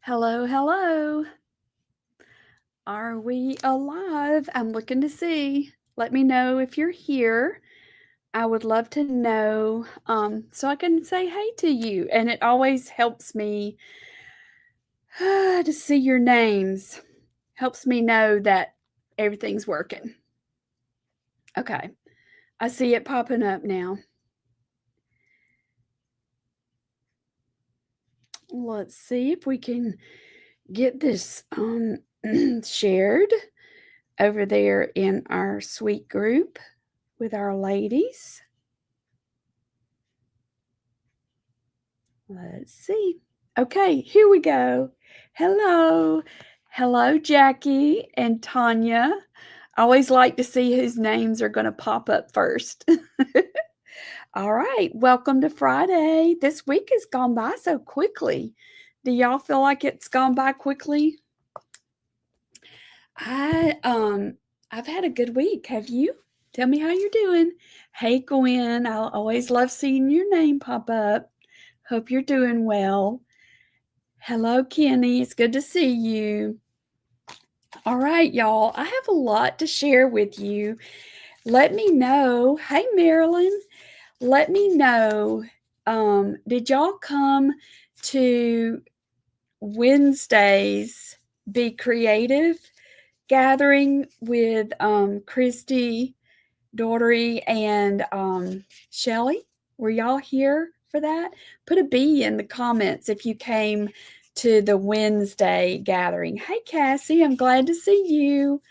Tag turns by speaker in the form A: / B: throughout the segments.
A: Hello, hello. Are we alive? I'm looking to see. Let me know if you're here. I would love to know so I can say hey to you. And it always helps me to see your names. Helps me know that everything's working. Okay. I see it popping up now. Let's see if we can get this shared over there in our sweet group with our ladies. Let's see. Okay, here we go. Hello. Hello, Jackie and Tanya. I always like to see whose names are going to pop up first. All right, welcome to Friday. This week has gone by so quickly. Do y'all feel like it's gone by quickly? I I've had a good week. Have you? Tell me how you're doing. Hey, Gwen, I always love seeing your name pop up. Hope you're doing well. Hello, Kenny. It's good to see you. All right, y'all. I have a lot to share with you. Let me know. Hey, Marilyn. Let me know. Did y'all come to Wednesday's Be Creative gathering with Christy, Daughtery, and Shelly? Were y'all here for that? Put a B in the comments if you came to the Wednesday gathering. Hey, Cassie, I'm glad to see you.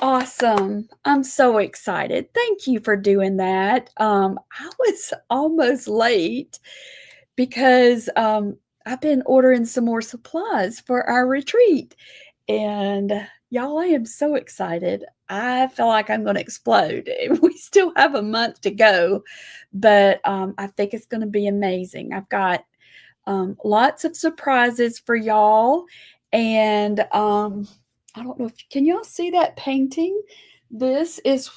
A: Awesome. I'm so excited. Thank you for doing that. I was almost late because I've been ordering some more supplies for our retreat. And y'all, I am so excited. I feel like I'm going to explode. We still have a month to go, but I think it's going to be amazing. I've got lots of surprises for y'all. And I don't know if can y'all see that painting? This is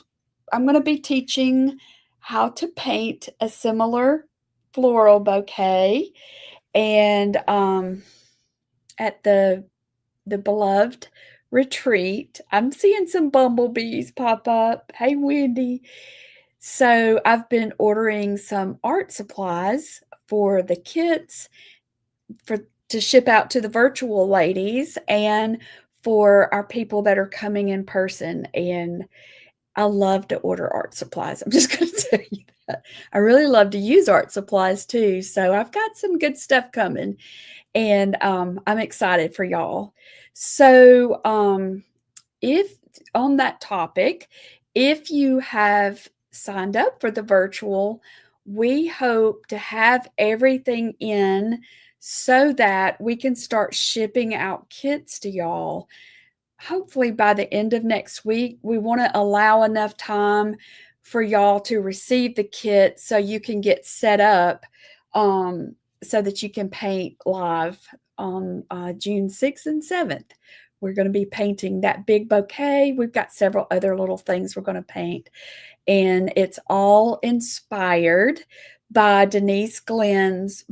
A: I'm going to be teaching how to paint a similar floral bouquet, and at the beloved retreat. I'm seeing some bumblebees pop up. Hey, Wendy. So I've been ordering some art supplies for the kits for to ship out to the virtual ladies and for our people that are coming in person. And I love to order art supplies. I'm just going to tell you that. I really love to use art supplies too. So I've got some good stuff coming, and I'm excited for y'all. So, if on that topic, if you have signed up for the virtual, we hope to have everything in so that we can start shipping out kits to y'all. Hopefully, by the end of next week, we want to allow enough time for y'all to receive the kit so you can get set up so that you can paint live on June 6th and 7th. We're going to be painting that big bouquet. We've got several other little things we're going to paint, and it's all inspired by Denise Glenn's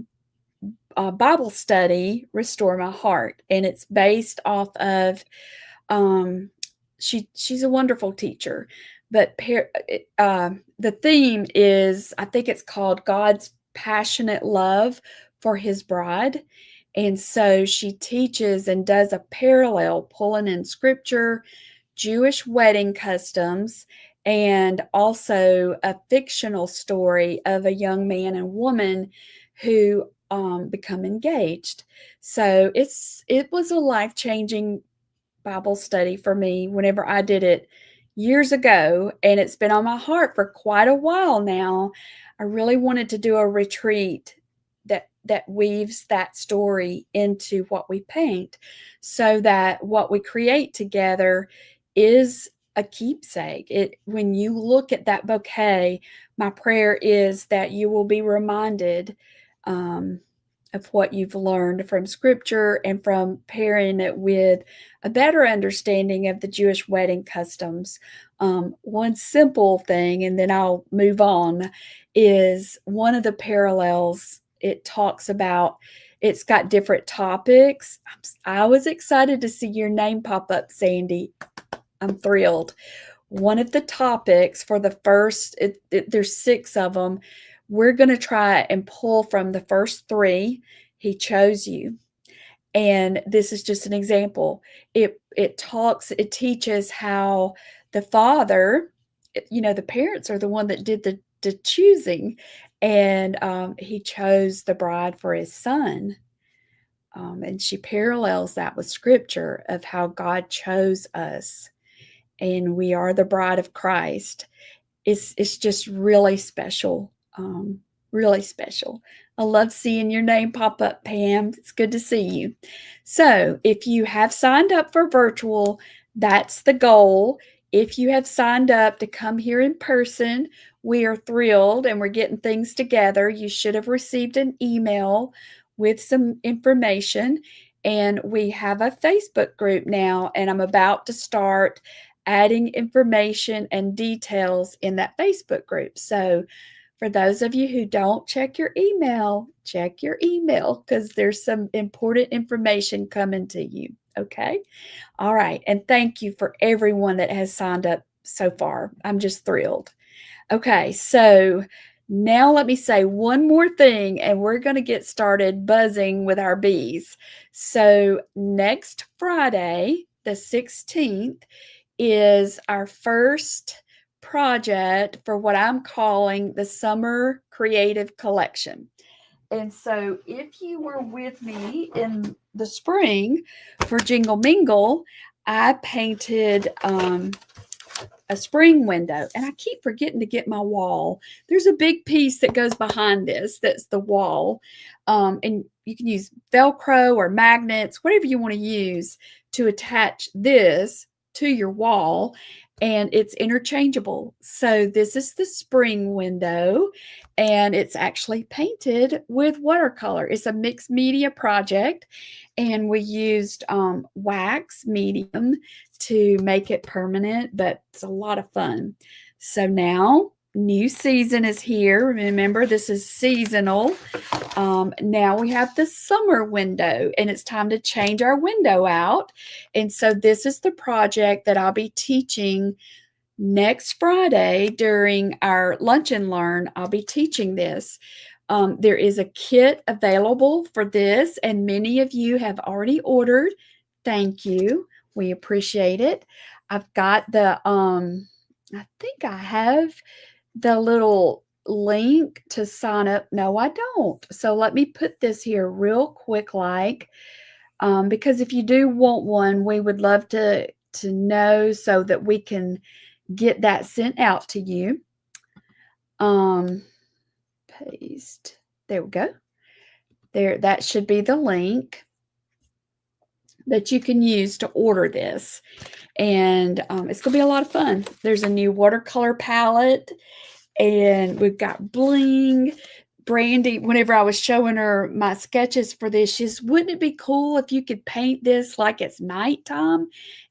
A: Bible study, Restore My Heart, and it's based off of she's a wonderful teacher, but the theme is, I think it's called God's Passionate Love for His Bride. And so she teaches and does a parallel pulling in scripture, Jewish wedding customs, and also a fictional story of a young man and woman who become engaged. So it was a life-changing Bible study for me whenever I did it years ago, and it's been on my heart for quite a while now. I really wanted to do a retreat that weaves that story into what we paint so that what we create together is a keepsake. When you look at that bouquet, my prayer is that you will be reminded of what you've learned from scripture and from pairing it with a better understanding of the Jewish wedding customs. One simple thing, and then I'll move on, is one of the parallels it talks about It's got different topics. I was excited to see your name pop up, Sandy. I'm thrilled. One of the topics for the first, there's 6 of them. We're going to try and pull from the first 3. He chose you. And this is just an example. It teaches how the father, the parents are the one that did the choosing, and he chose the bride for his son. And she parallels that with scripture of how God chose us, and we are the bride of Christ. It's just really special, really special. I love seeing your name pop up, Pam. It's good to see you. So if you have signed up for virtual, that's the goal. If you have signed up to come here in person, we are thrilled and we're getting things together. You should have received an email with some information, and we have a Facebook group now, and I'm about to start adding information and details in that Facebook group. So for those of you who don't check your email because there's some important information coming to you. Okay. All right. And thank you for everyone that has signed up so far. I'm just thrilled. Okay. So now let me say one more thing, and we're going to get started buzzing with our bees. So next Friday, the 16th, is our first project for what I'm calling the Summer Creative Collection. And so if you were with me in the spring for Jingle Mingle, I painted a spring window, and I keep forgetting to get my wall. There's a big piece that goes behind this. That's the wall. And you can use Velcro or magnets, whatever you want to use to attach this to your wall, and it's interchangeable. So this is the spring window, and it's actually painted with watercolor. It's a mixed media project, and we used wax medium to make it permanent, but it's a lot of fun. So now new season is here. Remember, this is seasonal. Now we have the summer window, and it's time to change our window out. And so this is the project that I'll be teaching next Friday during our Lunch and Learn. I'll be teaching this. There is a kit available for this, and many of you have already ordered. Thank you. We appreciate it. I've got the, I think I have the little link to sign up. No, I don't. So let me put this here real quick, because if you do want one, we would love to know so that we can get that sent out to you. Paste. There we go. There, that should be the link that you can use to order this. And it's going to be a lot of fun. There's a new watercolor palette, and we've got bling. Brandy, whenever I was showing her my sketches for this, she says, wouldn't it be cool if you could paint this like it's nighttime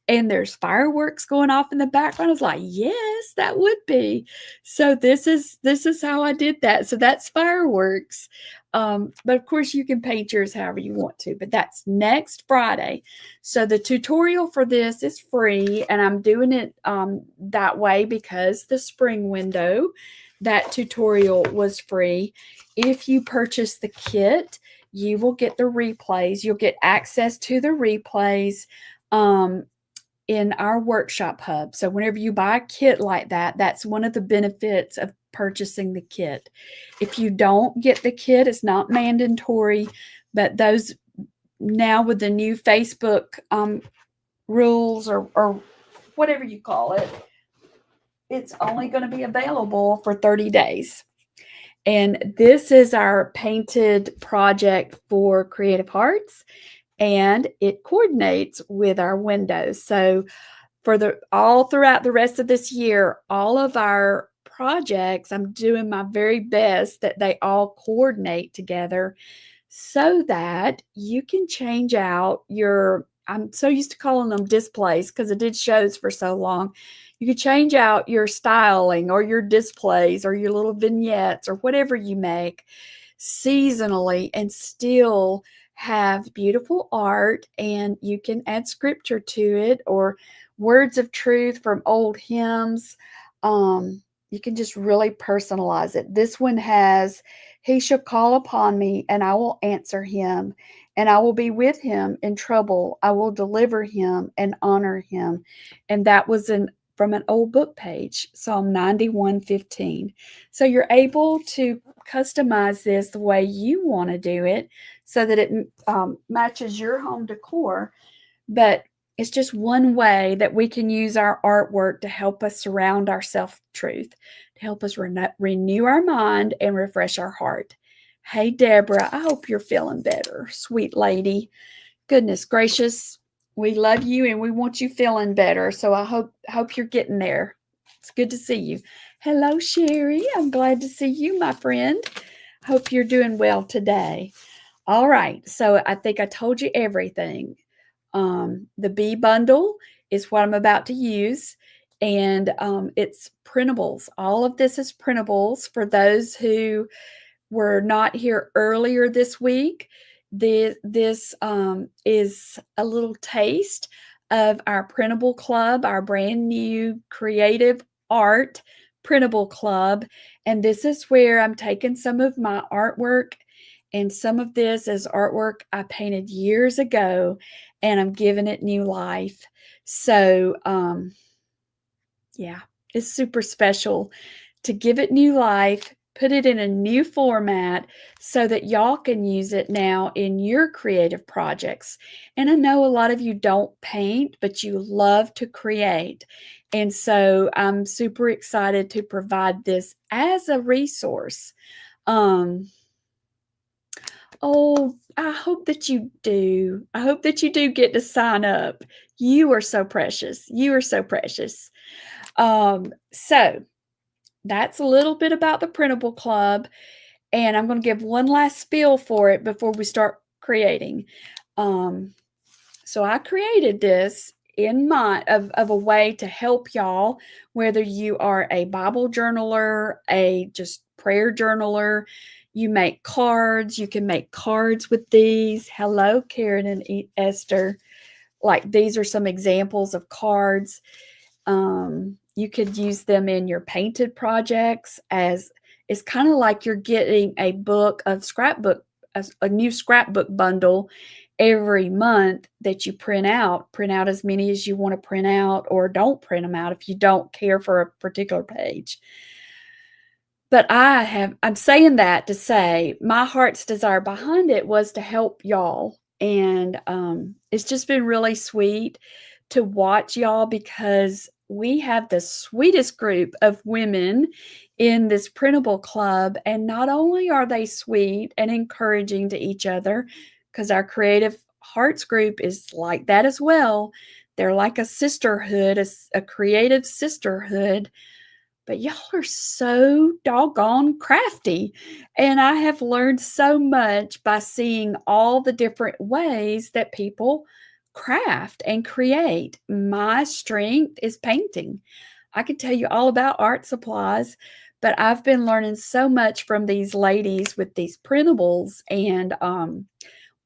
A: and there's fireworks going off in the background? I was like, yes, that would be. So this is how I did that. So that's fireworks. But of course you can paint yours however you want to, but that's next Friday. So the tutorial for this is free, and I'm doing it that way because the spring window, that tutorial was free. If you purchase the kit, you will get the replays. You'll get access to the replays in our workshop hub. So whenever you buy a kit like that, that's one of the benefits of purchasing the kit. If you don't get the kit, it's not mandatory, but those now with the new Facebook rules or whatever you call it, it's only going to be available for 30 days. And this is our painted project for Creative Hearts, and it coordinates with our windows. So for all throughout the rest of this year, all of our projects, I'm doing my very best that they all coordinate together so that you can change out your, I'm so used to calling them displays because I did shows for so long. You could change out your styling or your displays or your little vignettes or whatever you make seasonally and still have beautiful art, and you can add scripture to it or words of truth from old hymns. You can just really personalize it. This one has, "He shall call upon me, and I will answer him, and I will be with him in trouble. I will deliver him and honor him." And that was from an old book page, Psalm 91:15. So you're able to customize this the way you want to do it so that it matches your home decor. But it's just one way that we can use our artwork to help us surround ourselves with truth, to help us renew our mind and refresh our heart. Hey, Deborah, I hope you're feeling better, sweet lady. Goodness gracious, we love you and we want you feeling better. So I hope you're getting there. It's good to see you. Hello, Sherry. I'm glad to see you, my friend. Hope you're doing well today. All right. So I think I told you everything. The BEE bundle is what I'm about to use, and it's printables. All of this is printables. For those who were not here earlier this week, this is a little taste of our printable club, our brand new creative art printable club. And this is where I'm taking some of my artwork, and some of this is artwork I painted years ago, and I'm giving it new life. So yeah, it's super special to give it new life, put it in a new format so that y'all can use it now in your creative projects. And I know a lot of you don't paint, but you love to create. And so I'm super excited to provide this as a resource. Oh, I hope that you do. I hope that you do get to sign up. You are so precious. You are so precious. So that's a little bit about the Printable Club, and I'm going to give one last spiel for it before we start creating. So I created this in mind of a way to help y'all, whether you are a Bible journaler, a just prayer journaler, you make cards, you can make cards with these. Hello, Karen and Esther. Like, these are some examples of cards. You could use them in your painted projects, as it's kind of like you're getting a book of scrapbook, a new scrapbook bundle every month that you print out as many as you want to print out, or don't print them out if you don't care for a particular page. But I'm saying that to say my heart's desire behind it was to help y'all. And it's just been really sweet to watch y'all, because we have the sweetest group of women in this printable club. And not only are they sweet and encouraging to each other, because our creative hearts group is like that as well. They're like a sisterhood, a creative sisterhood. But y'all are so doggone crafty. And I have learned so much by seeing all the different ways that people craft and create. My strength is painting. I could tell you all about art supplies, but I've been learning so much from these ladies with these printables and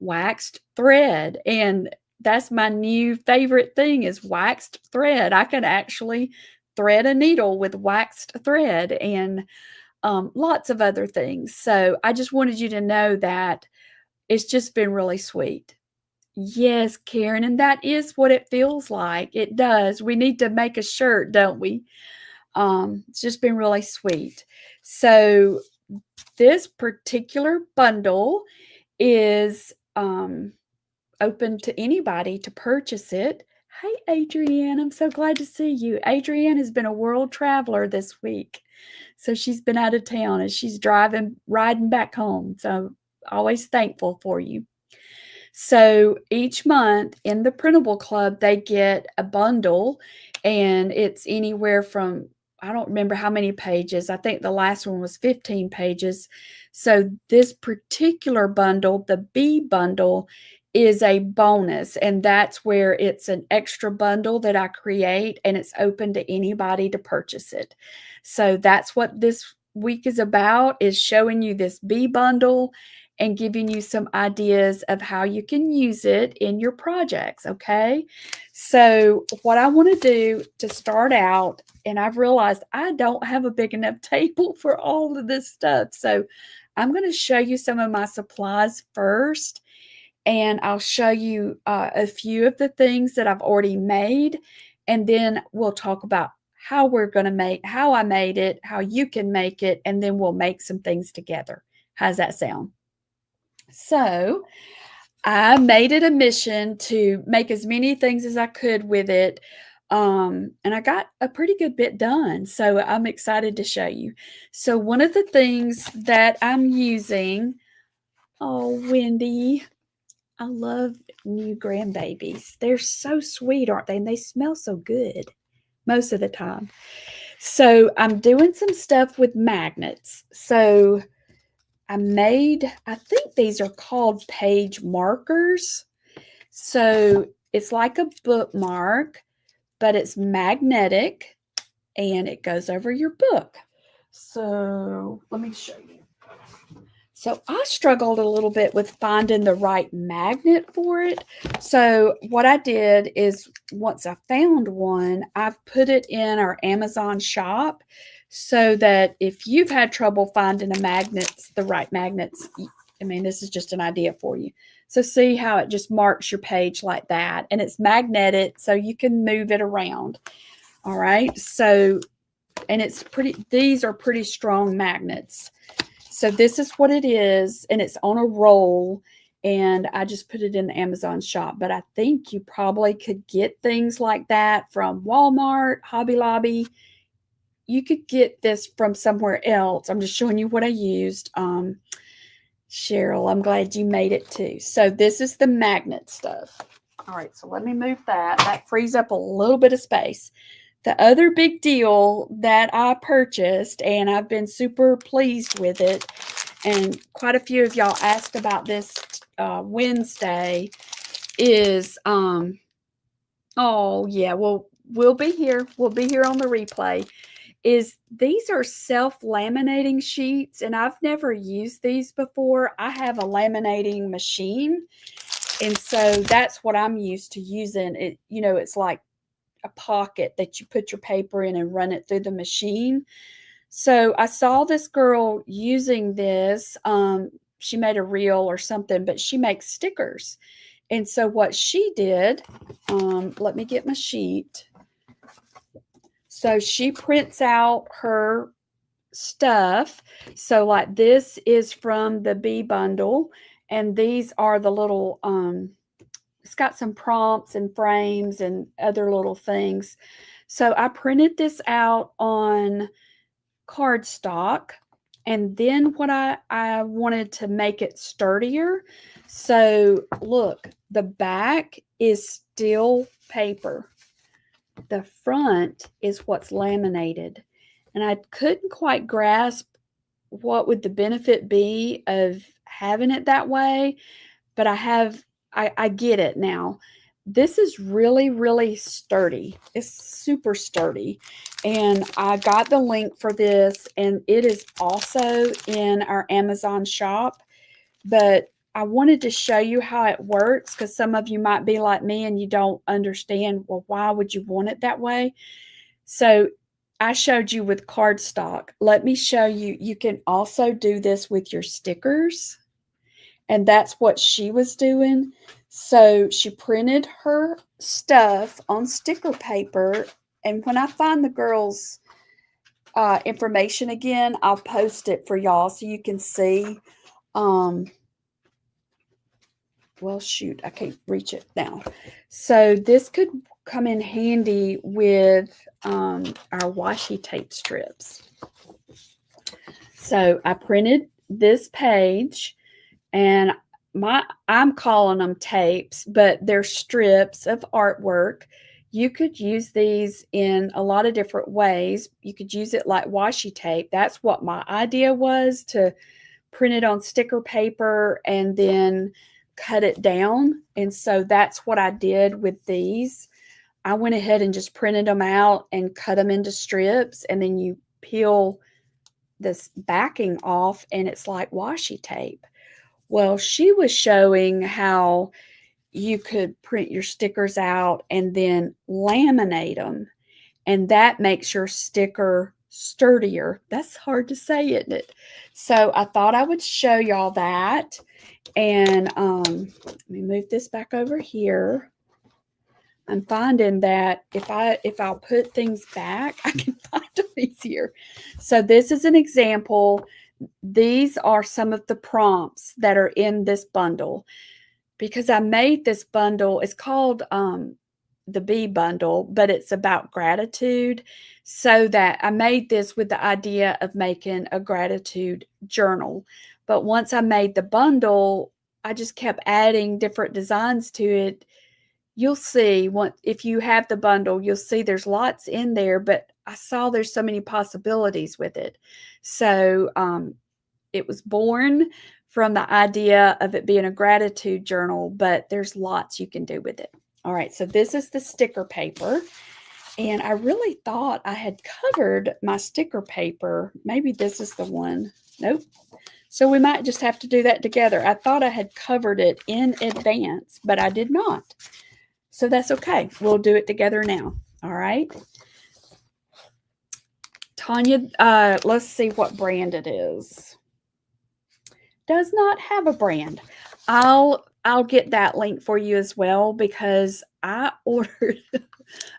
A: waxed thread. And that's my new favorite thing, is waxed thread. I can actually thread a needle with waxed thread, and lots of other things. So I just wanted you to know that it's just been really sweet. Yes, Karen, and that is what it feels like. It does. We need to make a shirt, don't we? It's just been really sweet. So this particular bundle is open to anybody to purchase it. Hey, Adrienne, I'm so glad to see you. Adrienne has been a world traveler this week. So she's been out of town and she's riding back home. So always thankful for you. So each month in the Printable Club, they get a bundle, and it's anywhere from, I don't remember how many pages. I think the last one was 15 pages. So this particular bundle, the BEE bundle, is a bonus, and that's where it's an extra bundle that I create, and it's open to anybody to purchase it. So that's what this week is about is showing you this BEE bundle and giving you some ideas of how you can use it in your projects, okay? So what I want to do to start out, and I've realized I don't have a big enough table for all of this stuff, so I'm going to show you some of my supplies first, and I'll show you a few of the things that I've already made, and then we'll talk about how I made it, how you can make it, and then we'll make some things together. How's that sound? So I made it a mission to make as many things as I could with it. And I got a pretty good bit done. So I'm excited to show you. So one of the things that I'm using, oh, Wendy, I love new grandbabies. They're so sweet, aren't they? And they smell so good most of the time. So I'm doing some stuff with magnets. So I think these are called page markers. So it's like a bookmark, but it's magnetic and it goes over your book. So let me show you. So I struggled a little bit with finding the right magnet for it. So what I did is once I found one, I've put it in our Amazon shop so that if you've had trouble finding the right magnets, I mean, this is just an idea for you. So see how it just marks your page like that, and it's magnetic so you can move it around. All right. So, and these are pretty strong magnets. So this is what it is, and it's on a roll, and I just put it in the Amazon shop. But I think you probably could get things like that from Walmart, Hobby Lobby. You could get this from somewhere else. I'm just showing you what I used. Cheryl, I'm glad you made it too. So this is the magnet stuff. All right, so let me move that. That frees up a little bit of space. The other big deal that I purchased, and I've been super pleased with it, and quite a few of y'all asked about this Wednesday, is, oh yeah, well, we'll be here. We'll be here on the replay. These are self-laminating sheets, and I've never used these before. I have a laminating machine, and so that's what I'm used to using. It, it's like a pocket that you put your paper in and run it through the machine. So I saw this girl using this. She made a reel or something, but she makes stickers. And so what she did, let me get my sheet. So she prints out her stuff. So like this is from the BEE bundle, and these are the little, it's got some prompts and frames and other little things. So I printed this out on cardstock, and then what I wanted to make it sturdier. So look, the back is still paper. The front is what's laminated. And I couldn't quite grasp what would the benefit be of having it that way, but I get it now. This is really, really sturdy. It's super sturdy. And I got the link for this, and it is also in our Amazon shop. But I wanted to show you how it works, because some of you might be like me and you don't understand, well, why would you want it that way? So I showed you with cardstock. Let me show you. You can also do this with your stickers. And that's what she was doing. So she printed her stuff on sticker paper. And when I find the girl's information again, I'll post it for y'all so you can see. Well, shoot, I can't reach it now. So this could come in handy with our washi tape strips. So I printed this page, and I'm calling them tapes, but they're strips of artwork. You could use these in a lot of different ways. You could use it like washi tape. That's what my idea was, to print it on sticker paper and then cut it down. And so that's what I did with these. I went ahead and just printed them out and cut them into strips, and then you peel this backing off, and it's like washi tape. Well, she was showing how you could print your stickers out and then laminate them, and that makes your sticker sturdier. That's hard to say, isn't it? So I thought I would show y'all that. And let me move this back over here. I'm finding that if I'll put things back, I can find them easier. So this is an example. These are some of the prompts that are in this bundle, because I made this bundle. It's called the BEE bundle, but it's about gratitude. So that I made this with the idea of making a gratitude journal. But once I made the bundle, I just kept adding different designs to it. You'll see, if you have the bundle, you'll see there's lots in there, but I saw there's so many possibilities with it. So it was born from the idea of it being a gratitude journal, but there's lots you can do with it. All right, so this is the sticker paper. And I really thought I had covered my sticker paper. Maybe this is the one. Nope. So we might just have to do that together. I thought I had covered it in advance, but I did not. So that's okay. We'll do it together now. All right. Tanya, let's see what brand it is. Does not have a brand. I'll get that link for you as well, because I ordered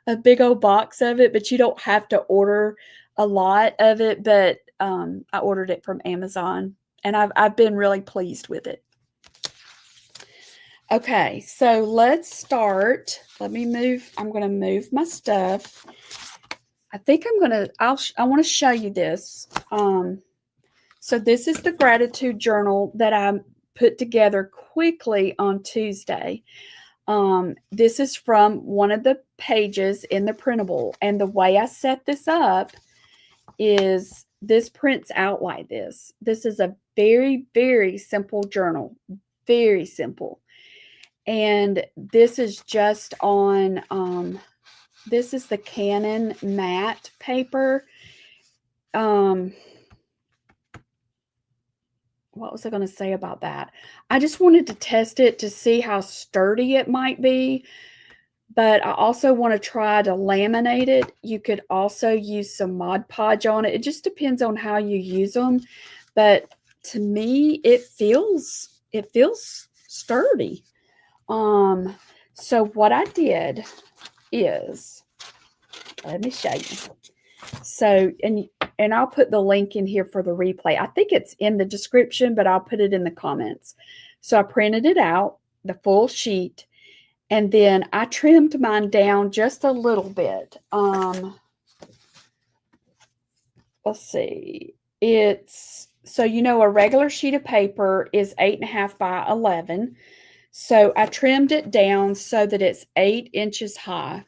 A: a big old box of it, but you don't have to order a lot of it. But I ordered it from Amazon, and I've been really pleased with it. Okay, so let's start. Let me move. I'm going to move my stuff. I think I'm going to, I want to show you this. So this is the gratitude journal that I put together quickly on Tuesday. This is from one of the pages in the printable. And the way I set this up is this prints out like this. This is a very, very simple journal. Very simple. And this is just on, this is the Canon matte paper. What was I going to say about that? I just wanted to test it to see how sturdy it might be. But I also want to try to laminate it. You could also use some Mod Podge on it. It just depends on how you use them. But to me, it feels sturdy. So what I did is, let me show you. So, and I'll put the link in here for the replay. I think it's in the description, but I'll put it in the comments. So I printed it out, the full sheet, and then I trimmed mine down just a little bit. Let's see. It's, so you know, a regular sheet of paper is 8.5 by 11. So I trimmed it down so that it's 8 inches high.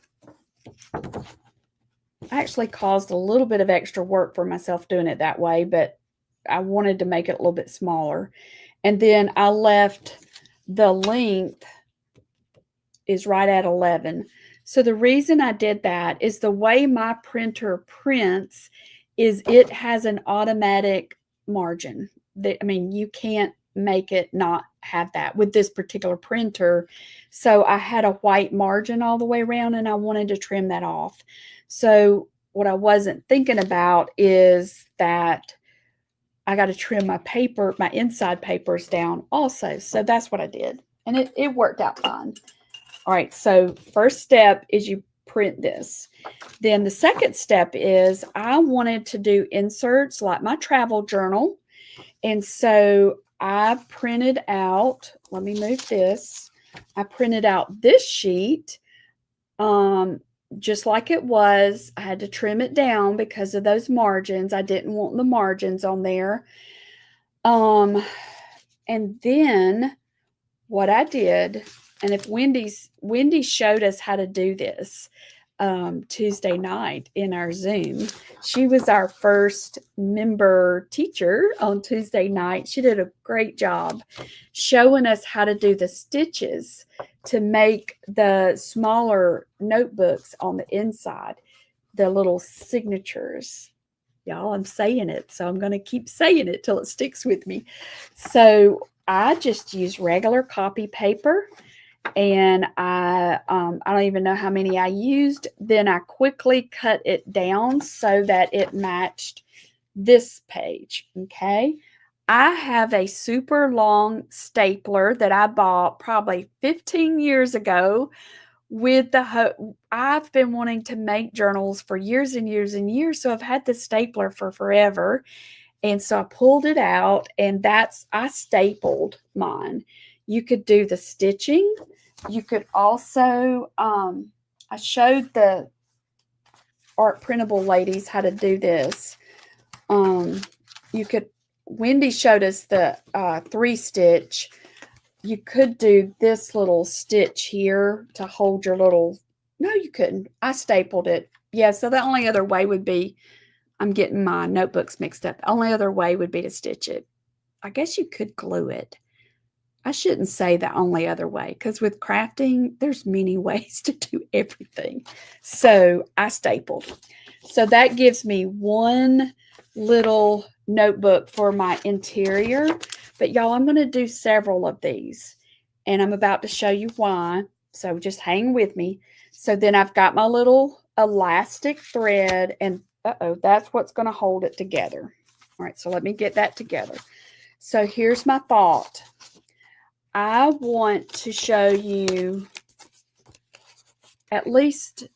A: I actually caused a little bit of extra work for myself doing it that way, but I wanted to make it a little bit smaller. And then I left the length is right at 11. So the reason I did that is the way my printer prints is it has an automatic margin. I mean, you can't make it not have that with this particular printer. So I had a white margin all the way around, and I wanted to trim that off. So what I wasn't thinking about is that I got to trim my paper, my inside papers down also. So that's what I did. And it worked out fine. All right. So first step is you print this. Then the second step is I wanted to do inserts like my travel journal. And so I printed out, let me move this. I printed out this sheet. Just like it was. I had to trim it down because of those margins. I didn't want the margins on there. And then what I did, and if Wendy showed us how to do this Tuesday night in our Zoom. She was our first member teacher on Tuesday night. She did a great job showing us how to do the stitches to make the smaller notebooks on the inside, the little signatures. Y'all, I'm saying it, so I'm going to keep saying it till it sticks with me. So I just use regular copy paper, and I don't even know how many I used. Then I quickly cut it down so that it matched this page, okay? I have a super long stapler that I bought probably 15 years ago with I've been wanting to make journals for years and years and years, so I've had the stapler for forever. And so I pulled it out, and I stapled mine. You could do the stitching. You could also, I showed the art printable ladies how to do this. You could, Wendy showed us the 3-stitch. You could do this little stitch here to hold your little, no, you couldn't. I stapled it. Yeah, so the only other way would be, I'm getting my notebooks mixed up. The only other way would be to stitch it. I guess you could glue it. I shouldn't say the only other way, because with crafting, there's many ways to do everything. So I stapled. So that gives me one little notebook for my interior. But y'all, I'm going to do several of these, and I'm about to show you why. So just hang with me. So then I've got my little elastic thread, and that's what's going to hold it together. All right, so let me get that together. So here's my thought. I want to show you at least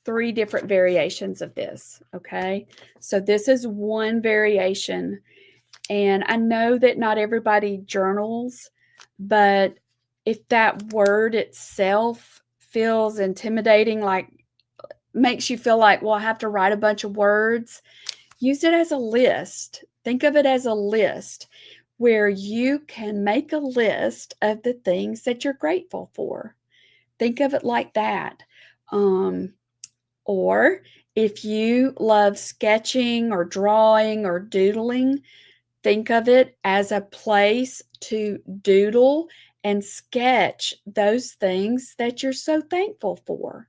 A: 3 different variations of this, okay? So this is one variation, and I know that not everybody journals, but if that word itself feels intimidating, like makes you feel like, well, I have to write a bunch of words, use it as a list. Think of it as a list where you can make a list of the things that you're grateful for. Think of it like that. Or if you love sketching or drawing or doodling, think of it as a place to doodle and sketch those things that you're so thankful for.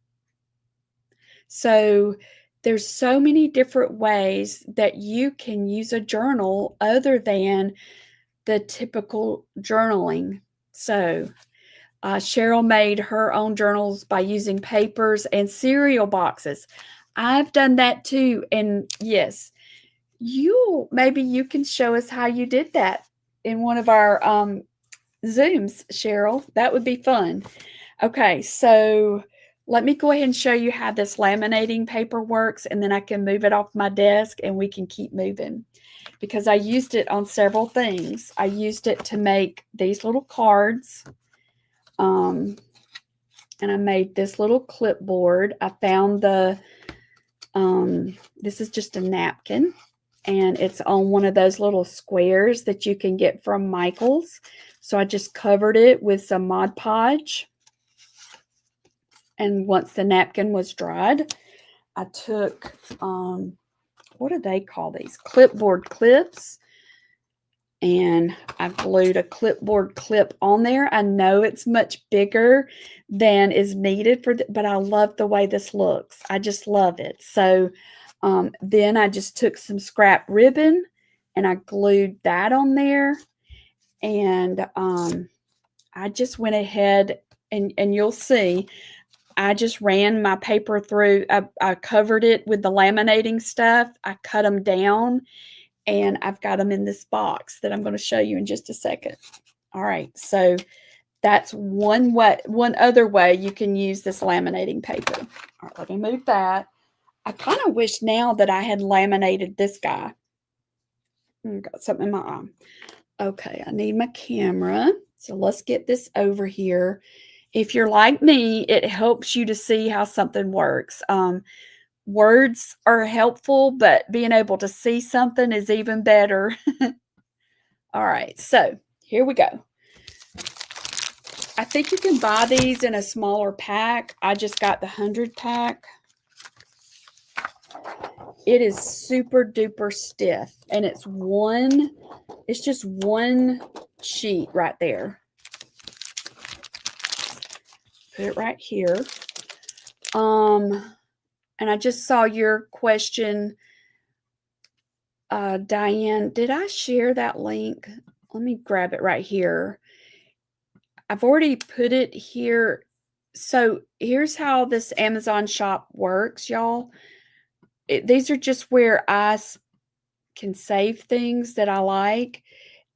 A: So there's so many different ways that you can use a journal other than the typical journaling. So Cheryl made her own journals by using papers and cereal boxes. I've done that too. And yes, maybe you can show us how you did that in one of our Zooms, Cheryl. That would be fun. Okay, so let me go ahead and show you how this laminating paper works, and then I can move it off my desk and we can keep moving, because I used it on several things. I used it to make these little cards, and I made this little clipboard. I found this is just a napkin, and it's on one of those little squares that you can get from Michael's. So I just covered it with some Mod Podge. And once the napkin was dried, I took, what do they call these? Clipboard clips. And I glued a clipboard clip on there. I know it's much bigger than is needed but I love the way this looks. I just love it. So then I just took some scrap ribbon and I glued that on there. And I just went ahead and you'll see, I just ran my paper through. I covered it with the laminating stuff. I cut them down, and I've got them in this box that I'm going to show you in just a second. All right, so that's one other way you can use this laminating paper. All right, let me move that. I kind of wish now that I had laminated this guy. Got something in my eye. Okay, I need my camera. So let's get this over here. If you're like me, it helps you to see how something works. Words are helpful, but being able to see something is even better. All right, so here we go. I think you can buy these in a smaller pack. I just got the 100 pack. It is super duper stiff, and it's just one sheet right there. Put it right here. And I just saw your question Diane, did I share that link? Let me grab it right here. I've already put it here. So here's how this Amazon shop works, y'all. These are just where I can save things that I like.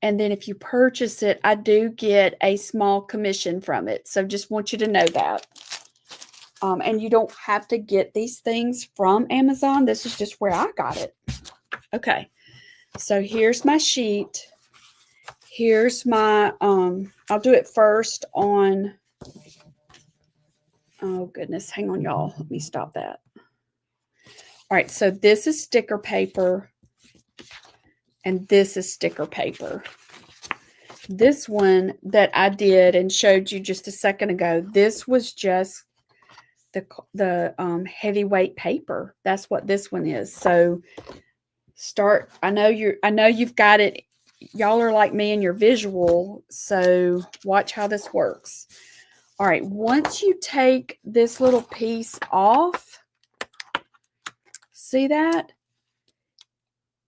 A: And then if you purchase it, I do get a small commission from it. So just want you to know that. And you don't have to get these things from Amazon. This is just where I got it. Okay. So here's my sheet. Here's my, I'll do it first on, oh goodness, hang on y'all. Let me stop that. All right, so this is sticker paper and this is sticker paper. This one that I did and showed you just a second ago, this was just the heavyweight paper. That's what this one is. So start, I know you've got it. Y'all are like me and you're visual, so watch how this works. All right, once you take this little piece off, see that?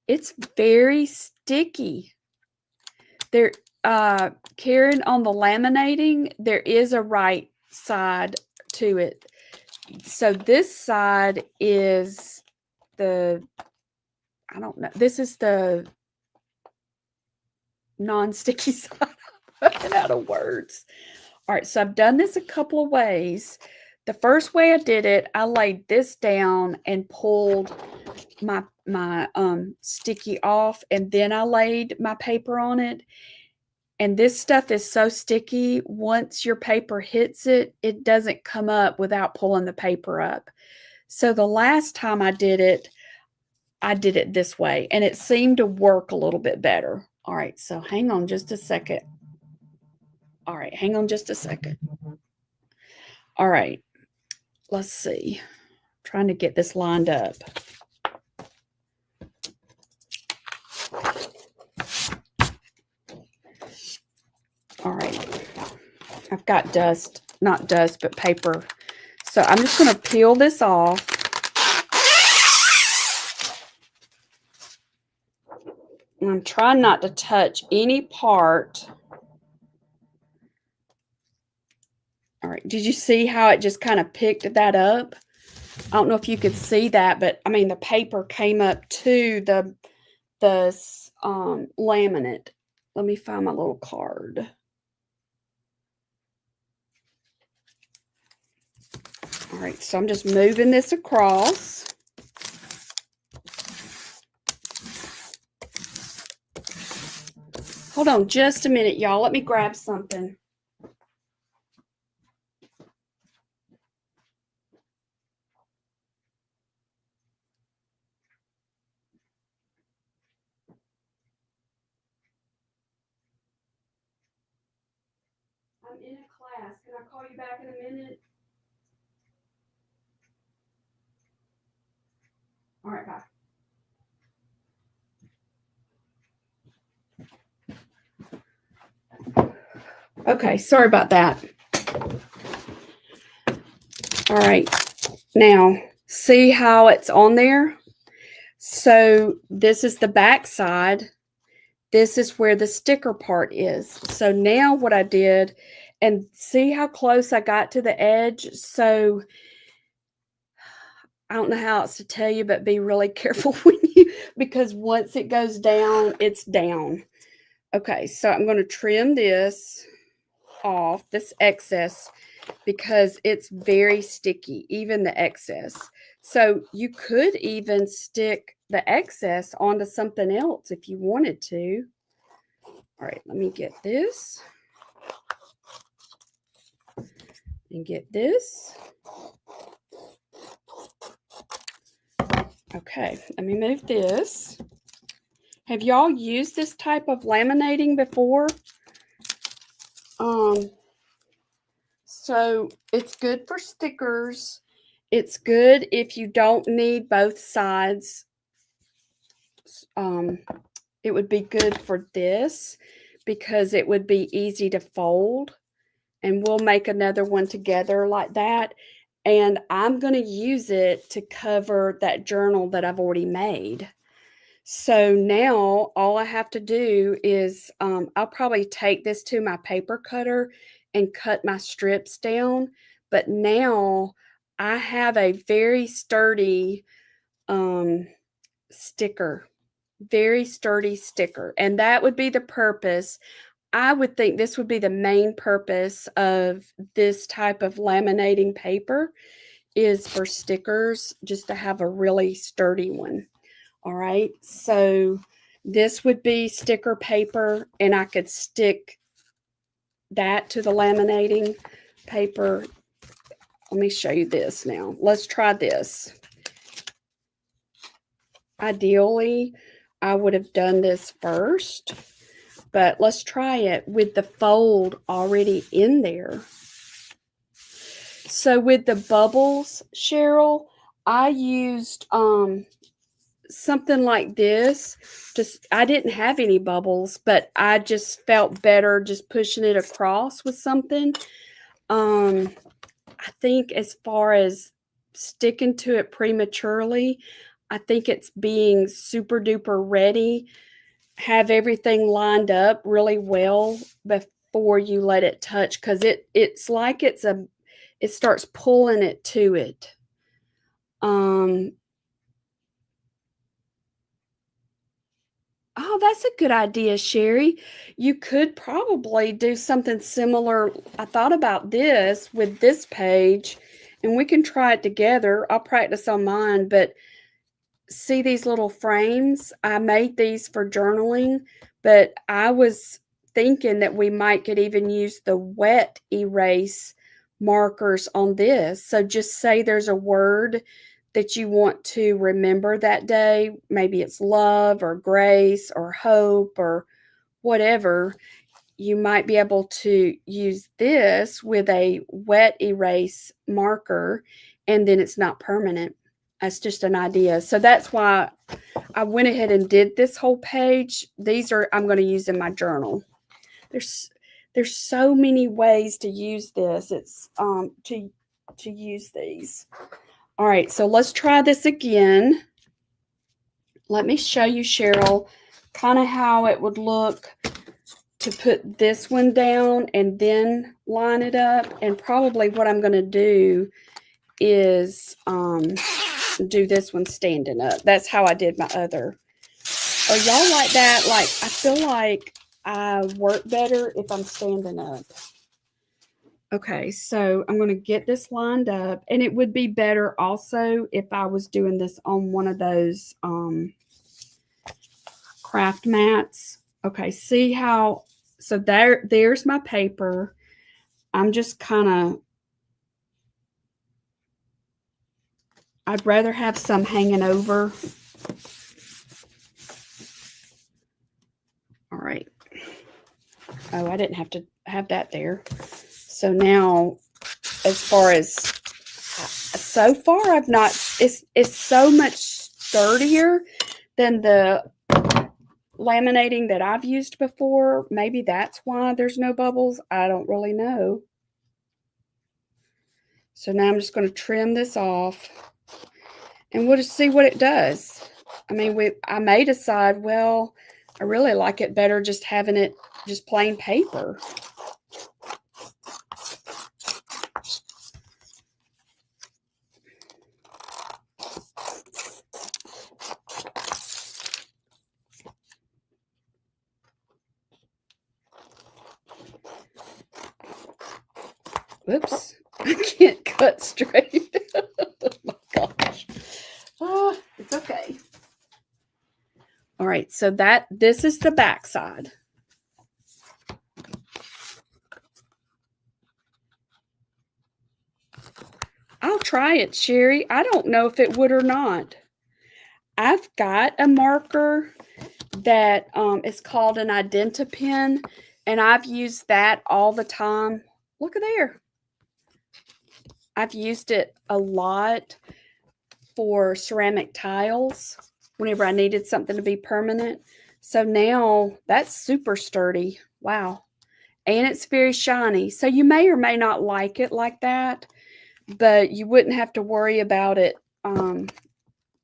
A: It's very sticky. There, Karen, on the laminating, there is a right side to it. So this side is the, I don't know, this is the non-sticky side. I'm running out of words. All right, so I've done this a couple of ways. The first way I did it, I laid this down and pulled my sticky off, and then I laid my paper on it. And this stuff is so sticky, once your paper hits it, it doesn't come up without pulling the paper up. So the last time I did it this way, and it seemed to work a little bit better. All right, so hang on just a second. All right, hang on just a second. All right, let's see. I'm trying to get this lined up. All right, I've got not dust, but paper. So I'm just going to peel this off. And I'm trying not to touch any part. All right, did you see how it just kind of picked that up? I don't know if you could see that, but I mean, the paper came up to the laminate. Let me find my little card. All right, so I'm just moving this across. Hold on just a minute, y'all. Let me grab something. I'm in a class. Can I call you back in a minute? All right, bye. Okay, sorry about that. All right, now see how it's on there? So this is the back side. This is where the sticker part is. So now what I did, and see how close I got to the edge? So I don't know how else to tell you, but be really careful because once it goes down, it's down. Okay, so I'm going to trim this off, this excess, because it's very sticky, even the excess. So you could even stick the excess onto something else if you wanted to. All right, let me get this and get this. Okay, let me move this. Have y'all used this type of laminating before? So it's good for stickers. It's good if you don't need both sides. It would be good for this because it would be easy to fold. And we'll make another one together like that. And I'm going to use it to cover that journal that I've already made. So now all I have to do is, I'll probably take this to my paper cutter and cut my strips down. But now I have a very sturdy sticker, very sturdy sticker. And that would be the purpose. I would think this would be the main purpose of this type of laminating paper is for stickers, just to have a really sturdy one. All right, so this would be sticker paper, and I could stick that to the laminating paper. Let me show you this now. Let's try this. Ideally, I would have done this first, but let's try it with the fold already in there. So with the bubbles, Cheryl, I used something like this. Just, I didn't have any bubbles, but I just felt better just pushing it across with something. I think as far as sticking to it prematurely, I think it's being super duper ready. Have everything lined up really well before you let it touch, because it's like it starts pulling it to it. Oh, that's a good idea, Sherry. You could probably do something similar. I thought about this with this page, and we can try it together. I'll practice on mine, but see these little frames? I made these for journaling, but I was thinking that we might could even use the wet erase markers on this. So just say there's a word that you want to remember that day. Maybe it's love or grace or hope or whatever. You might be able to use this with a wet erase marker, and then it's not permanent. That's just an idea. So that's why I went ahead and did this whole page. These are, I'm going to use in my journal. There's so many ways to use this. It's to use these. All right, so let's try this again. Let me show you, Cheryl, kind of how it would look to put this one down and then line it up. And probably what I'm going to do is do this one standing up. That's how I did my other. Are y'all like that? Like, I feel like I work better if I'm standing up. Okay, so I'm going to get this lined up, and it would be better also if I was doing this on one of those craft mats. Okay, see how, so there's my paper. I'm just kind of, I'd rather have some hanging over. All right. Oh, I didn't have to have that there. So now, as far as, so far I've not, it's so much sturdier than the laminating that I've used before. Maybe that's why there's no bubbles. I don't really know. So now I'm just going to trim this off, and we'll just see what it does. I mean, I may decide, well, I really like it better just having it just plain paper. Whoops, I can't cut straight. Oh my gosh. Oh, it's okay. All right, so this is the back side. I'll try it, Sherry. I don't know if it would or not. I've got a marker that is called an Identi-Pen, and I've used that all the time. Look at there. I've used it a lot for ceramic tiles whenever I needed something to be permanent. So now that's super sturdy. Wow. And it's very shiny. So you may or may not like it like that, but you wouldn't have to worry about it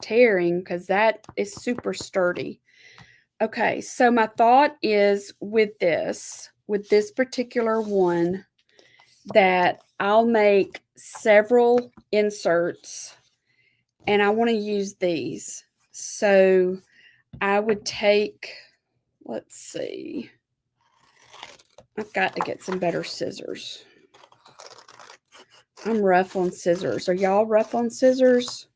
A: tearing because that is super sturdy. Okay, so my thought is with this particular one, that I'll make several inserts and I want to use these. So I would take, let's see, I've got to get some better scissors. I'm rough on scissors. Are y'all rough on scissors?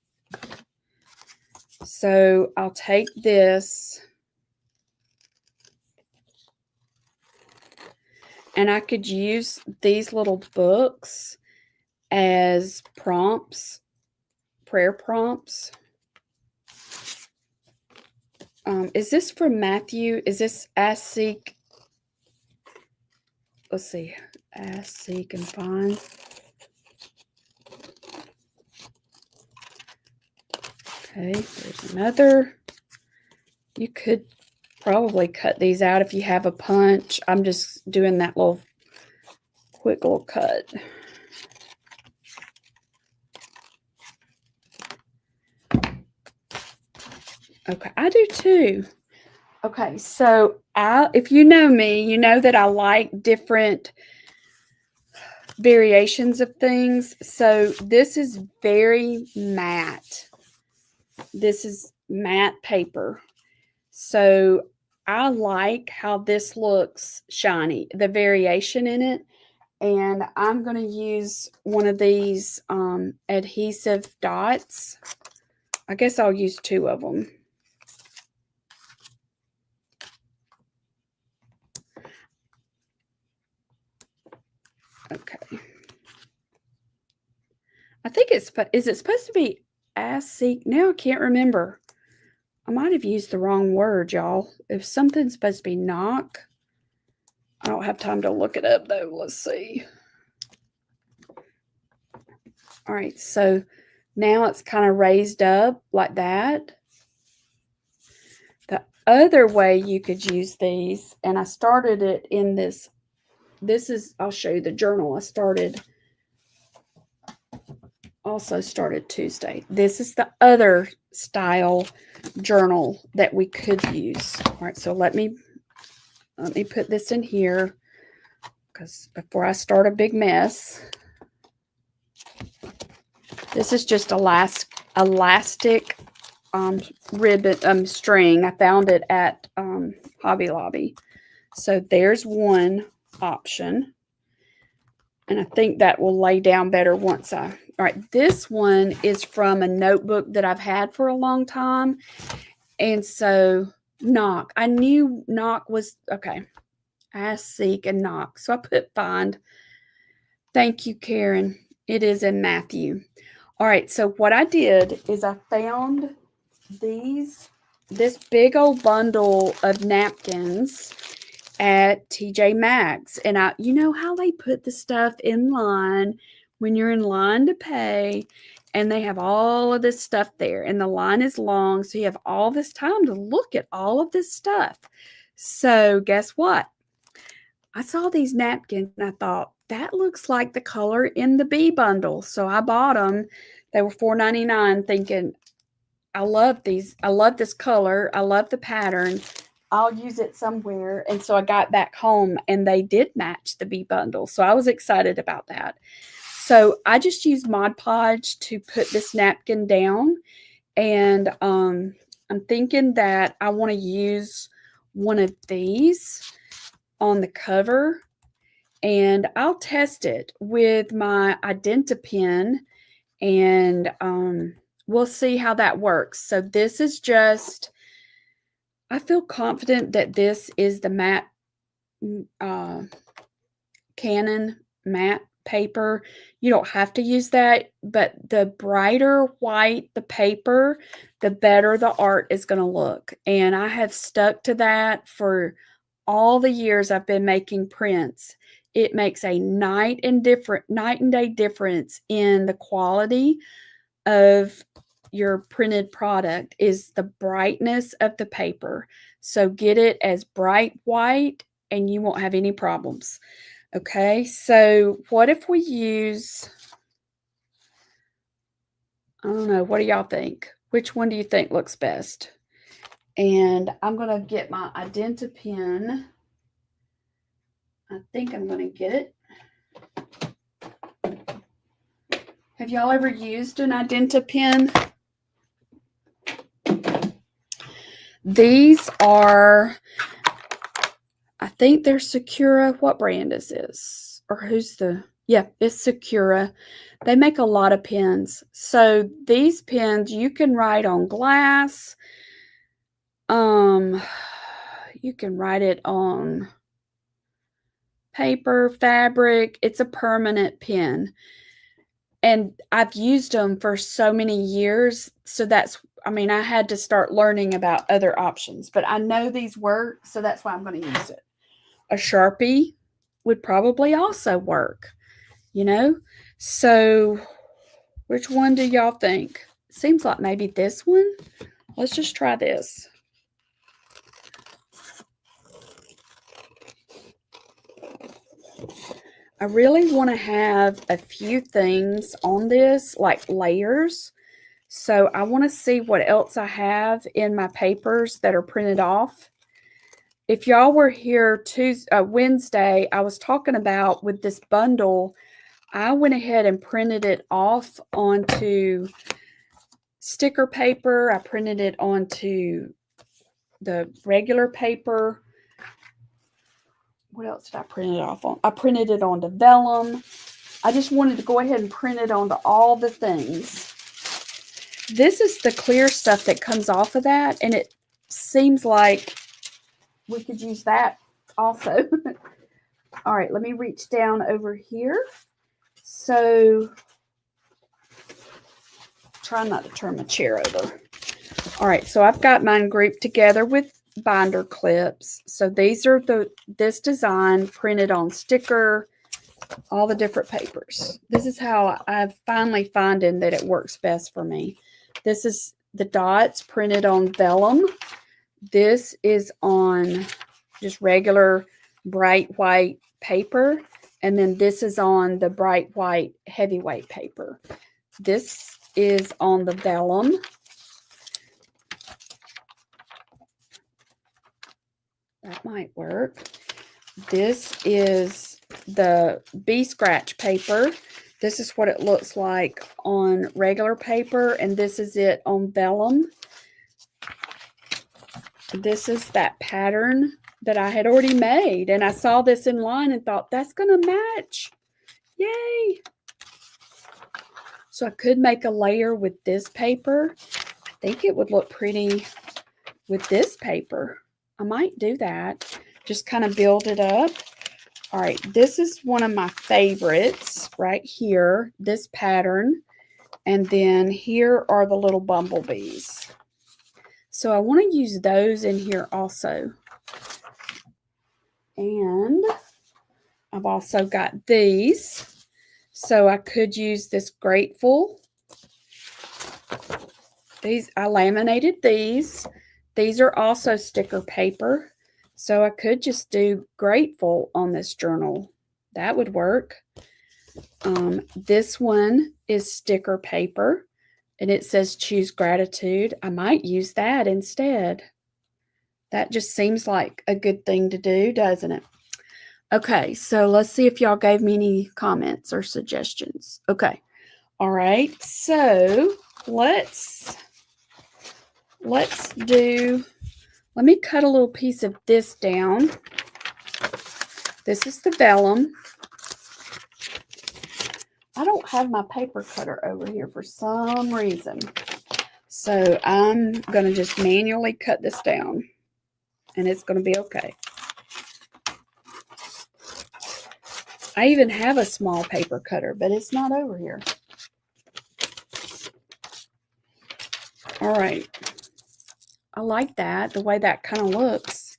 A: So I'll take this and I could use these little books as prompts, prayer prompts. Is this from Matthew? Is this Ask, Seek? Let's see. Ask, Seek, and Find. Okay, there's another. You could probably cut these out if you have a punch. I'm just doing that little quick little cut. Okay, I do too. Okay, so if you know me, you know that I like different variations of things. So this is very matte. This is matte paper. So I like how this looks shiny, the variation in it. And I'm going to use one of these adhesive dots. I guess I'll use 2 of them. Okay. I think is it supposed to be Ask, Seek? Now I can't remember. I might have used the wrong word, y'all. If something's supposed to be knock, I don't have time to look it up though. Let's see. All right, so now it's kind of raised up like that. The other way you could use these, and I started it in this is, I'll show you the journal I started. Also started Tuesday. This is the other style journal that we could use. All right, so let me put this in here because before I start a big mess. This is just elastic ribbon string. I found it at Hobby Lobby. So there's one option. And I think that will lay down better once all right, this one is from a notebook that I've had for a long time. And so knock, I knew knock was, okay, Ask, Seek, and knock. So I put find. Thank you, Karen. It is in Matthew. All right, so what I did is I found this big old bundle of napkins at TJ Maxx. And you know how they put the stuff in line when you're in line to pay, and they have all of this stuff there, and the line is long, so you have all this time to look at all of this stuff. So guess what? I saw these napkins and I thought, that looks like the color in the BEE bundle. So I bought them. They were $4.99, thinking, I love these. I love this color. I love the pattern. I'll use it somewhere. And so I got back home and they did match the BEE bundle. So I was excited about that. So I just used Mod Podge to put this napkin down. And I'm thinking that I want to use one of these on the cover. And I'll test it with my Identi-Pen, and we'll see how that works. So this is just, I feel confident that this is the matte Canon matte paper. You don't have to use that, but the brighter white the paper, the better the art is going to look. And I have stuck to that for all the years I've been making prints. It makes a night and day difference in the quality of your printed product is the brightness of the paper. So get it as bright white and you won't have any problems. Okay, so what if we use, I don't know, what do y'all think? Which one do you think looks best? And I'm going to get my Identa pen. I think I'm going to get it. Have y'all ever used an Identa pen? These are, I think they're Sakura. What brand is this? Or who's the, yeah, it's Sakura. They make a lot of pens. So these pens, you can write on glass. You can write it on paper, fabric. It's a permanent pen. And I've used them for so many years. So that's, I mean, I had to start learning about other options. But I know these work, so that's why I'm going to use it. A Sharpie would probably also work, you know? So which one do y'all think? Seems like maybe this one. Let's just try this. I really want to have a few things on this, like layers. So I want to see what else I have in my papers that are printed off. If y'all were here Wednesday, I was talking about with this bundle, I went ahead and printed it off onto sticker paper. I printed it onto the regular paper. What else did I print it off on? I printed it onto vellum. I just wanted to go ahead and print it onto all the things. This is the clear stuff that comes off of that, and it seems like we could use that also. All right, let me reach down over here. So, try not to turn my chair over. All right, so I've got mine grouped together with binder clips. So these are this design printed on sticker, all the different papers. This is how I've finally finding that it works best for me. This is the dots printed on vellum. This is on just regular bright white paper. And then this is on the bright white heavyweight paper. This is on the vellum. That might work. This is the BEE scratch paper. This is what it looks like on regular paper, and this is it on vellum. This is that pattern that I had already made, and I saw this in line and thought, that's going to match. Yay! So I could make a layer with this paper. I think it would look pretty with this paper. I might do that. Just kind of build it up. All right, this is one of my favorites right here, this pattern. And then here are the little bumblebees. So I want to use those in here also. And I've also got these. So I could use this grateful. These, I laminated these. These are also sticker paper. So I could just do grateful on this journal. That would work. This one is sticker paper. And it says choose gratitude. I might use that instead. That just seems like a good thing to do, doesn't it? Okay, so let's see if y'all gave me any comments or suggestions. Okay. All right. So let's do, let me cut a little piece of this down. This is the vellum. I don't have my paper cutter over here for some reason. So I'm going to just manually cut this down. And it's going to be okay. I even have a small paper cutter, but it's not over here. All right. I like that, the way that kind of looks.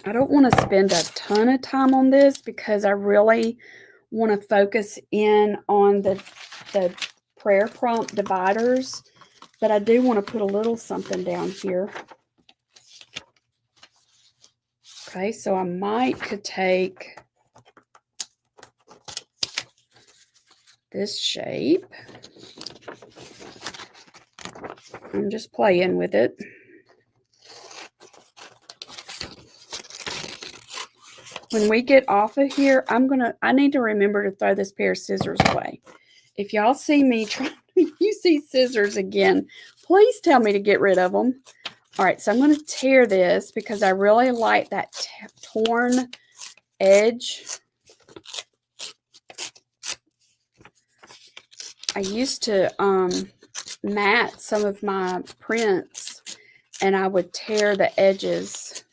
A: I don't want to spend a ton of time on this because I really want to focus in on the prayer prompt dividers, but I do want to put a little something down here. Okay, so I could take this shape. I'm just playing with it. When we get off of here, I need to remember to throw this pair of scissors away. If y'all see me trying to use these scissors again, please tell me to get rid of them. All right, so I'm going to tear this because I really like that torn edge. I used to mat some of my prints and I would tear the edges.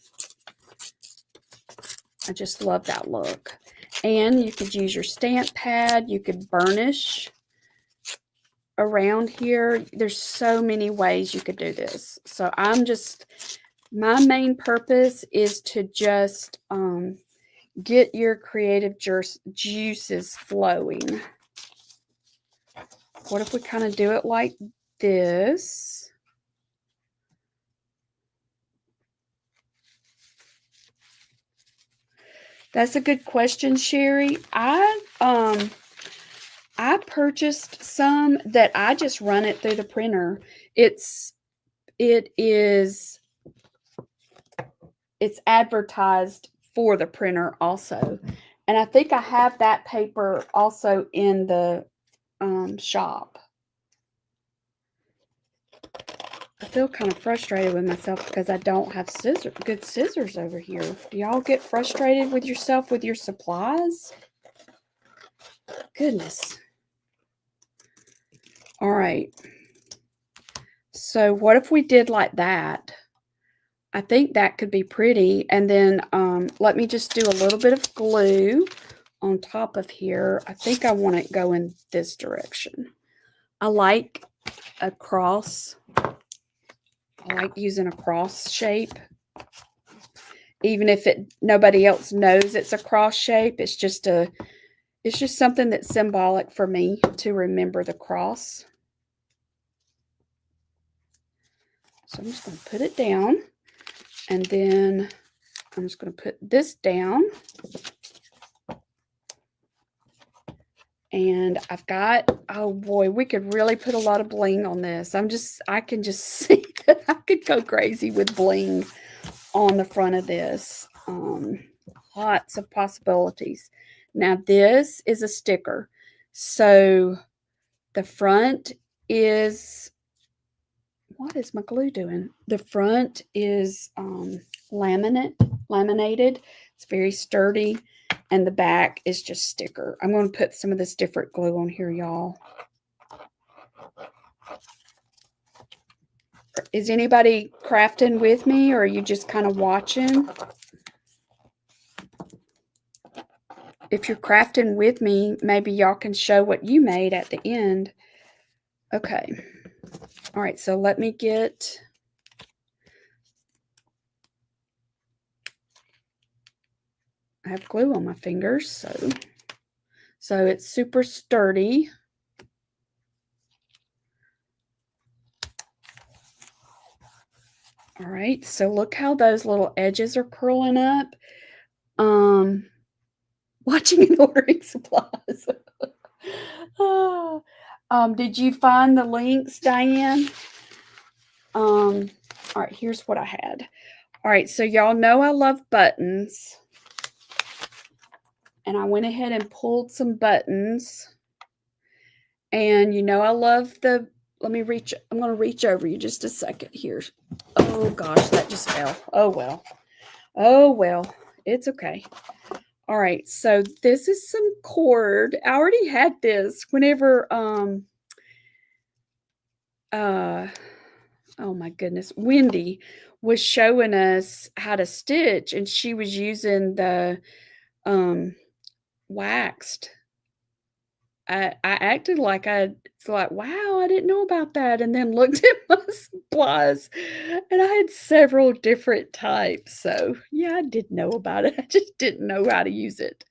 A: I just love that look. And you could use your stamp pad. You could burnish around here. There's so many ways you could do this. So my main purpose is to just get your creative juices flowing. What if we kind of do it like this? That's a good question, Sherry. I purchased some that I just run it through the printer. It's advertised for the printer also. And I think I have that paper also in the shop. I feel kind of frustrated with myself because I don't have good scissors over here. Do y'all get frustrated with yourself with your supplies? Goodness. All right. So what if we did like that? I think that could be pretty. And then let me just do a little bit of glue on top of here. I think I want it going this direction. I like a cross. I like using a cross shape. Even if nobody else knows it's a cross shape, it's just something that's symbolic for me to remember the cross. So I'm just going to put it down, and then I'm just going to put this down. And I've got, oh boy, we could really put a lot of bling on this. I can just see that I could go crazy with bling on the front of this. Lots of possibilities. Now this is a sticker. So the front is, what is my glue doing? The front is laminated. It's very sturdy. And the back is just sticker. I'm going to put some of this different glue on here, y'all. Is anybody crafting with me, or are you just kind of watching? If you're crafting with me, maybe y'all can show what you made at the end. Okay. All right, so let me get... I have glue on my fingers, so it's super sturdy. All right, so look how those little edges are curling up. Watching and ordering supplies. Did you find the links, Diane? All right, here's what I had. All right, so y'all know I love buttons. And I went ahead and pulled some buttons. And you know I love the, let me reach, I'm going to reach over you just a second here. Oh gosh, that just fell. Oh well. Oh well, it's okay. All right, so this is some cord. I already had this whenever, oh my goodness, Wendy was showing us how to stitch, and she was using the waxed. I acted like I thought, wow, I didn't know about that, and then looked at my supplies, and I had several different types. So yeah, I did know about it. I just didn't know how to use it.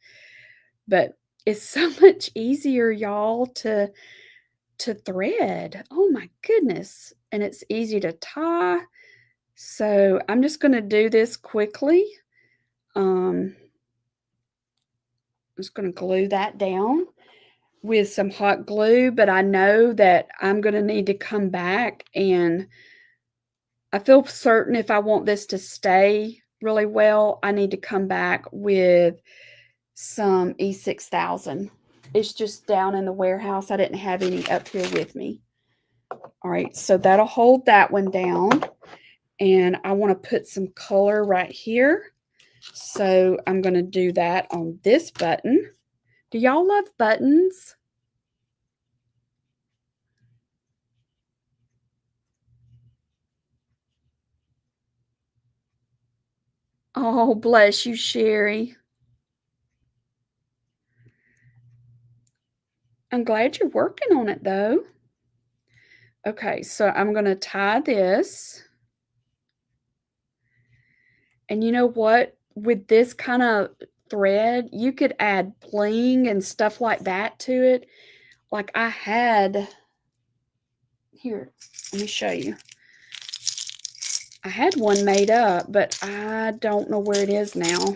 A: But it's so much easier, y'all, to thread. Oh my goodness. And it's easy to tie. So I'm just going to do this quickly. I'm just going to glue that down. with some hot glue, but I know that I'm gonna need to come back, and I feel certain if I want this to stay really well, I need to come back with some E6000. It's just down in the warehouse. I didn't have any up here with me. All right, so that'll hold that one down. And I want to put some color right here. So I'm going to do that on this button. Do y'all love buttons? Oh, bless you, Sherry. I'm glad you're working on it, though. Okay, so I'm going to tie this. And you know what? With this kind of thread, you could add bling and stuff like that to it. Like I had, here, let me show you. I had one made up, but I don't know where it is now.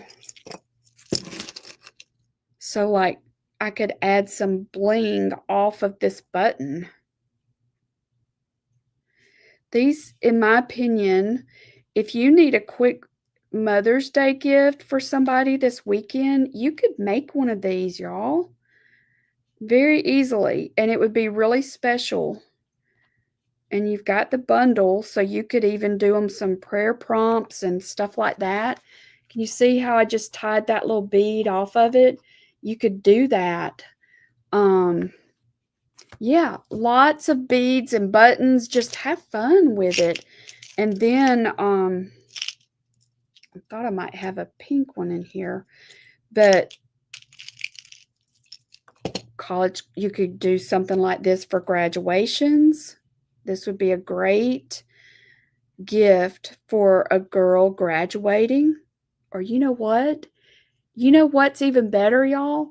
A: So like I could add some bling off of this button. These, in my opinion, if you need a quick Mother's Day gift for somebody this weekend, you could make one of these, y'all, very easily, and it would be really special. And you've got the bundle, so you could even do them some prayer prompts and stuff like that. Can you see how I just tied that little bead off of it? You could do that. Yeah, lots of beads and buttons. Just have fun with it. And then I thought I might have a pink one in here, but college, you could do something like this for graduations. This would be a great gift for a girl graduating. Or you know what? You know what's even better, y'all?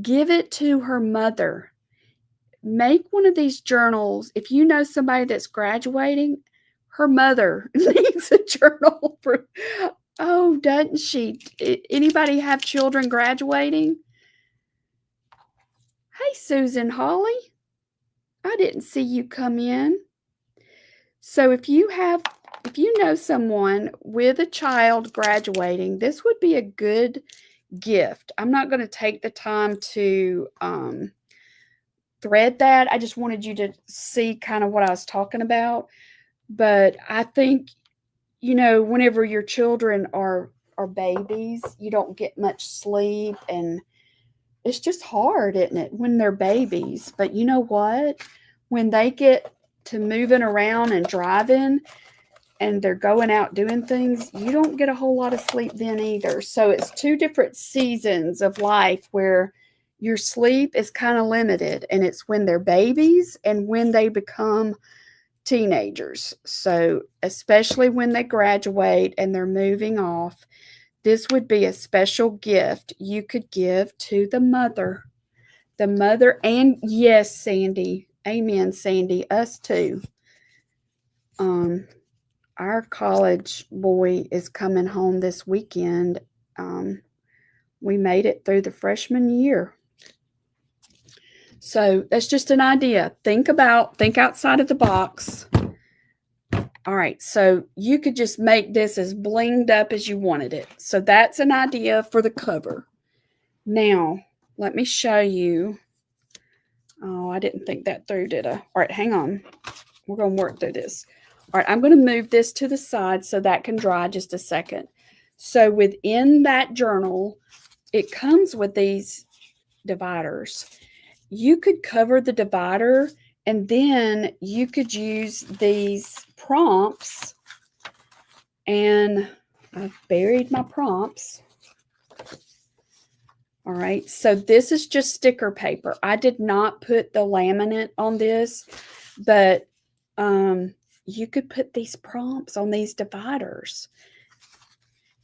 A: Give it to her mother. Make one of these journals. If you know somebody that's graduating, her mother needs a journal for, oh, doesn't she? Anybody have children graduating? Hey, Susan Holly. I didn't see you come in. So if you know someone with a child graduating, this would be a good gift. I'm not going to take the time to thread that. I just wanted you to see kind of what I was talking about. But I think, whenever your children are babies, you don't get much sleep, and it's just hard, isn't it, when they're babies? But you know what? When they get to moving around and driving and they're going out doing things, you don't get a whole lot of sleep then either. So it's two different seasons of life where your sleep is kind of limited, and it's when they're babies and when they become teenagers. So especially when they graduate and they're moving off, this would be a special gift you could give to the mother. The mother, and yes, Sandy. Amen, Sandy. Us too. Our college boy is coming home this weekend. We made it through the freshman year. So that's just an idea. Think outside of the box. All right, so you could just make this as blinged up as you wanted it. So that's an idea for the cover. Now, let me show you. Oh, I didn't think that through, did I? All right, hang on. We're going to work through this. All right, I'm going to move this to the side so that can dry just a second. So within that journal, it comes with these dividers. You could cover the divider, and then you could use these prompts, and I've buried my prompts. All right, so this is just sticker paper. I did not put the laminate on this, but you could put these prompts on these dividers.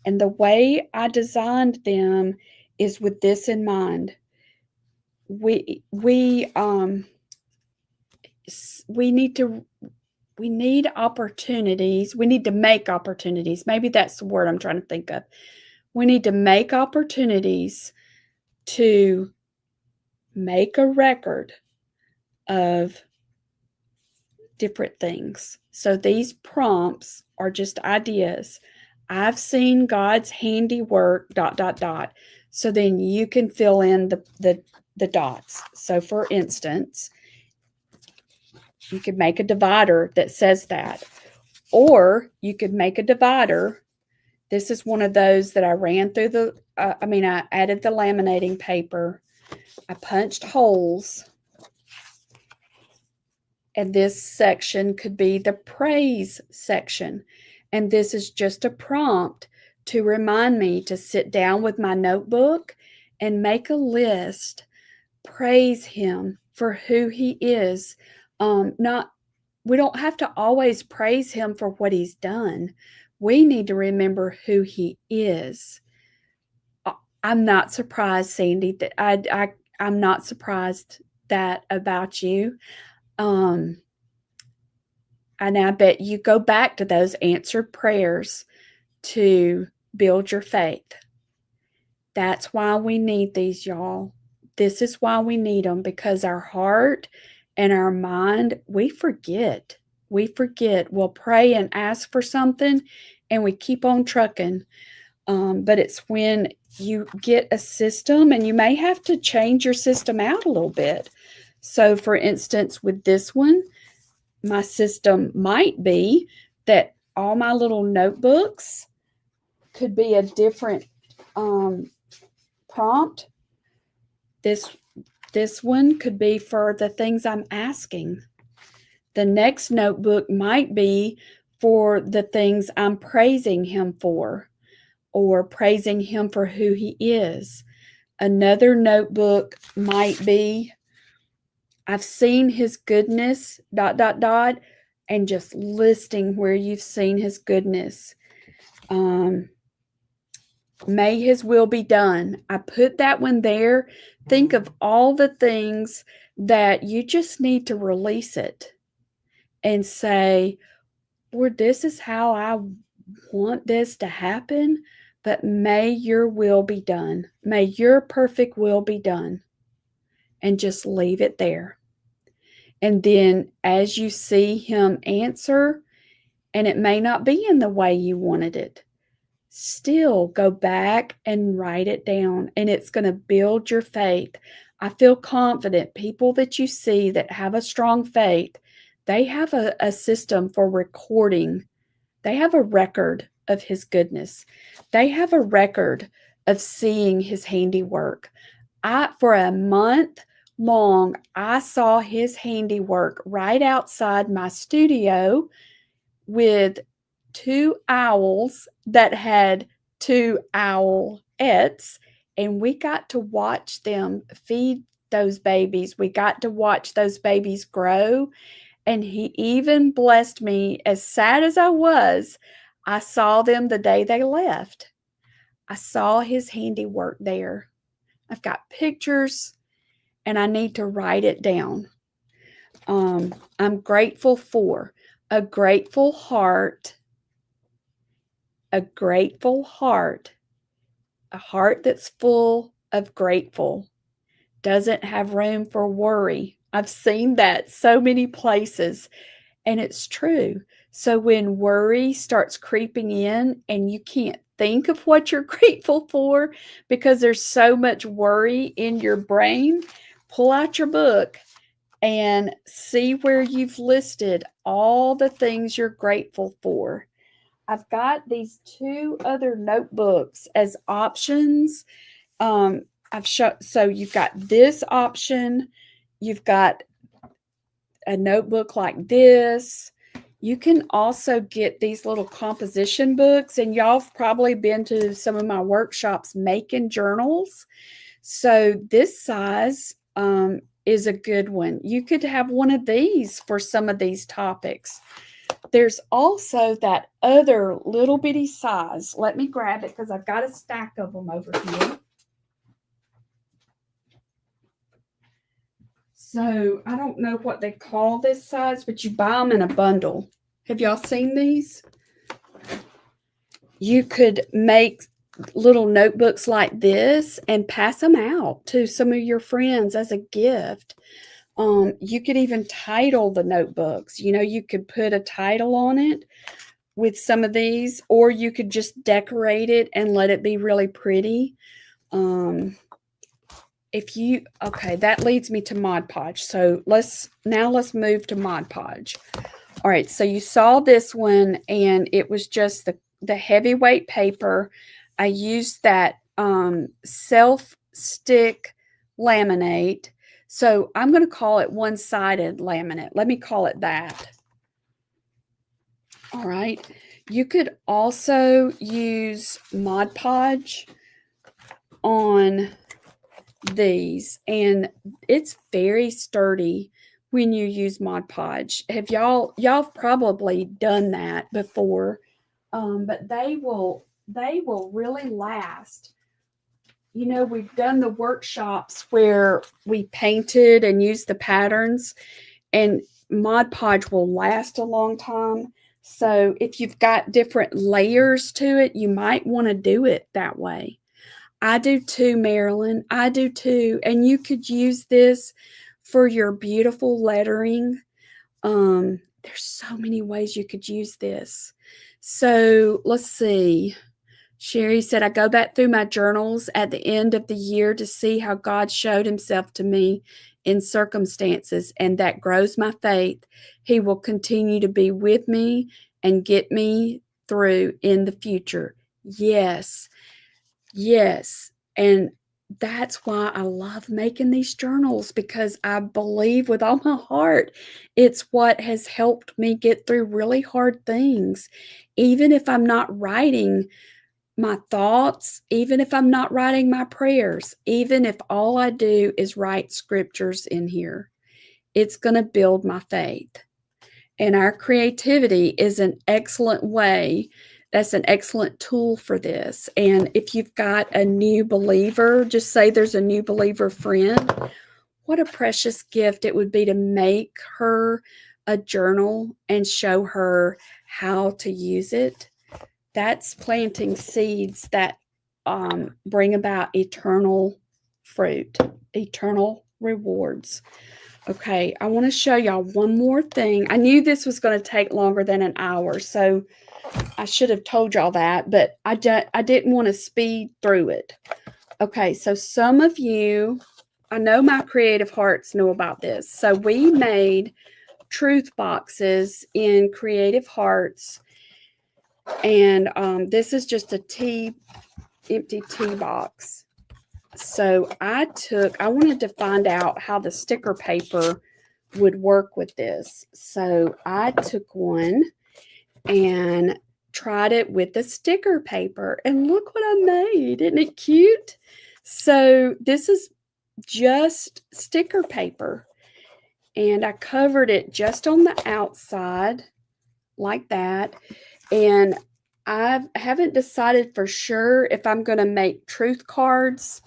A: And the way I designed them is with this in mind. We need opportunities. We need to make opportunities. Maybe that's the word I'm trying to think of. We need to make opportunities to make a record of different things. So these prompts are just ideas. I've seen God's handiwork, dot, dot, dot. So then you can fill in the dots. So for instance, you could make a divider that says that. Or you could make a divider. This is one of those that I ran through I added the laminating paper. I punched holes. And this section could be the praise section. And this is just a prompt to remind me to sit down with my notebook and make a list. Praise him for who he is. We don't have to always praise him for what he's done. We need to remember who he is. I'm not surprised, Sandy, that I'm not surprised that about you. And I bet you go back to those answered prayers to build your faith. That's why we need these, y'all. This is why we need them, because our heart and our mind, we forget. We forget. We'll pray and ask for something, and we keep on trucking. But it's when you get a system, and you may have to change your system out a little bit. So, for instance, with this one, my system might be that all my little notebooks could be a different prompt. This one could be for the things I'm asking. The next notebook might be for the things I'm praising him for, or praising him for who he is. Another notebook might be, I've seen his goodness, dot, dot, dot, and just listing where you've seen his goodness. May his will be done. I put that one there. Think of all the things that you just need to release it and say, Lord, this is how I want this to happen, but may your will be done. May your perfect will be done. And just leave it there. And then as you see him answer, and it may not be in the way you wanted it, still go back and write it down, and it's going to build your faith. I feel confident people that you see that have a strong faith, they have a system for recording. They have a record of his goodness. They have a record of seeing his handiwork. For a month long, I saw his handiwork right outside my studio with 2 owls that had 2 owlettes, and we got to watch them feed those babies. We got to watch those babies grow, and he even blessed me. As sad as I was, I saw them the day they left. I saw his handiwork there. I've got pictures, and I need to write it down. I'm grateful for a grateful heart. A grateful heart, a heart that's full of grateful, doesn't have room for worry. I've seen that so many places, and it's true. So when worry starts creeping in and you can't think of what you're grateful for because there's so much worry in your brain, pull out your book and see where you've listed all the things you're grateful for. I've got these 2 other notebooks as options. So you've got this option. You've got a notebook like this. You can also get these little composition books, and y'all have probably been to some of my workshops making journals. So this size is a good one. You could have one of these for some of these topics. There's also that other little bitty size. Let me grab it because I've got a stack of them over here. So I don't know what they call this size, but you buy them in a bundle. Have y'all seen these? You could make little notebooks like this and pass them out to some of your friends as a gift. You could even title the notebooks. You know, you could put a title on it with some of these, or you could just decorate it and let it be really pretty. Okay, that leads me to Mod Podge. So let's move to Mod Podge. All right, so you saw this one, and it was just the heavyweight paper. I used that self-stick laminate. So I'm going to call it one-sided laminate. Let me call it that. All right. You could also use Mod Podge on these, and it's very sturdy when you use Mod Podge. Have y'all probably done that before, but they will really last. You know, we've done the workshops where we painted and used the patterns, and Mod Podge will last a long time. So if you've got different layers to it, you might want to do it that way. I do too, Marilyn. I do too. And you could use this for your beautiful lettering. There's so many ways you could use this. So let's see. Sherry said, I go back through my journals at the end of the year to see how God showed himself to me in circumstances, and that grows my faith. He will continue to be with me and get me through in the future. Yes. Yes. And that's why I love making these journals, because I believe with all my heart it's what has helped me get through really hard things. Even if I'm not writing my thoughts, even if I'm not writing my prayers, even if all I do is write scriptures in here, it's going to build my faith. And our creativity is an excellent way. That's an excellent tool for this. And if you've got a new believer, just say there's a new believer friend, what a precious gift it would be to make her a journal and show her how to use it. That's planting seeds that bring about eternal fruit, eternal rewards. Okay, I want to show y'all one more thing. I knew this was going to take longer than an hour, so I should have told y'all that, but I didn't want to speed through it. Okay, so some of you, I know my creative hearts know about this. So we made truth boxes in Creative Hearts, and this is just a empty tea box. So I wanted to find out how the sticker paper would work with this. So I took one and tried it with the sticker paper, and look what I made. Isn't it cute? So this is just sticker paper, and I covered it just on the outside like that. And I haven't decided for sure if I'm going to make truth cards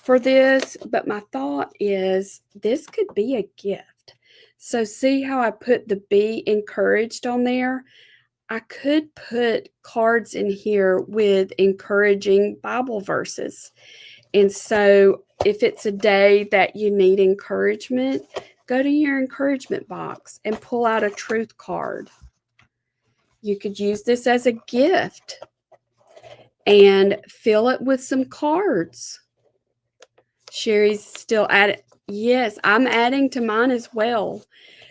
A: for this, but my thought is this could be a gift. So see how I put the Be Encouraged on there? I could put cards in here with encouraging Bible verses. And so if it's a day that you need encouragement, go to your encouragement box and pull out a truth card. You could use this as a gift and fill it with some cards. Sherry's still at it. Yes, I'm adding to mine as well.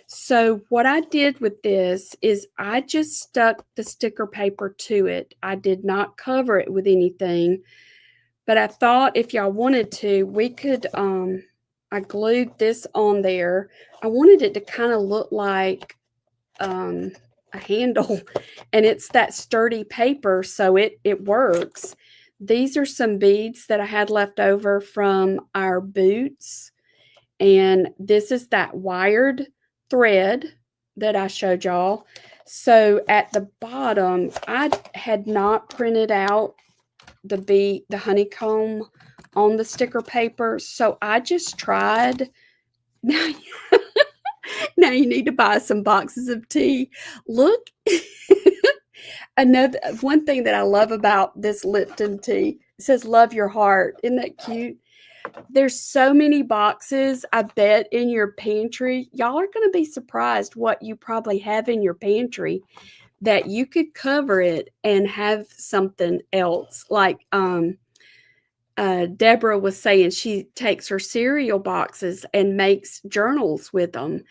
A: So what I did with this is I just stuck the sticker paper to it. I did not cover it with anything, but I thought if y'all wanted to, we could, I glued this on there. I wanted it to kind of look like a handle, and it's that sturdy paper, so it works. These are some beads that I had left over from our boots, and this is that wired thread that I showed y'all. So at the bottom, I had not printed out the honeycomb on the sticker paper, so I just tried. Now you need to buy some boxes of tea. Look, Another one thing that I love about this Lipton tea, it says love your heart. Isn't that cute? There's so many boxes, I bet, in your pantry. Y'all are going to be surprised what you probably have in your pantry that you could cover it and have something else. Like Deborah was saying, she takes her cereal boxes and makes journals with them.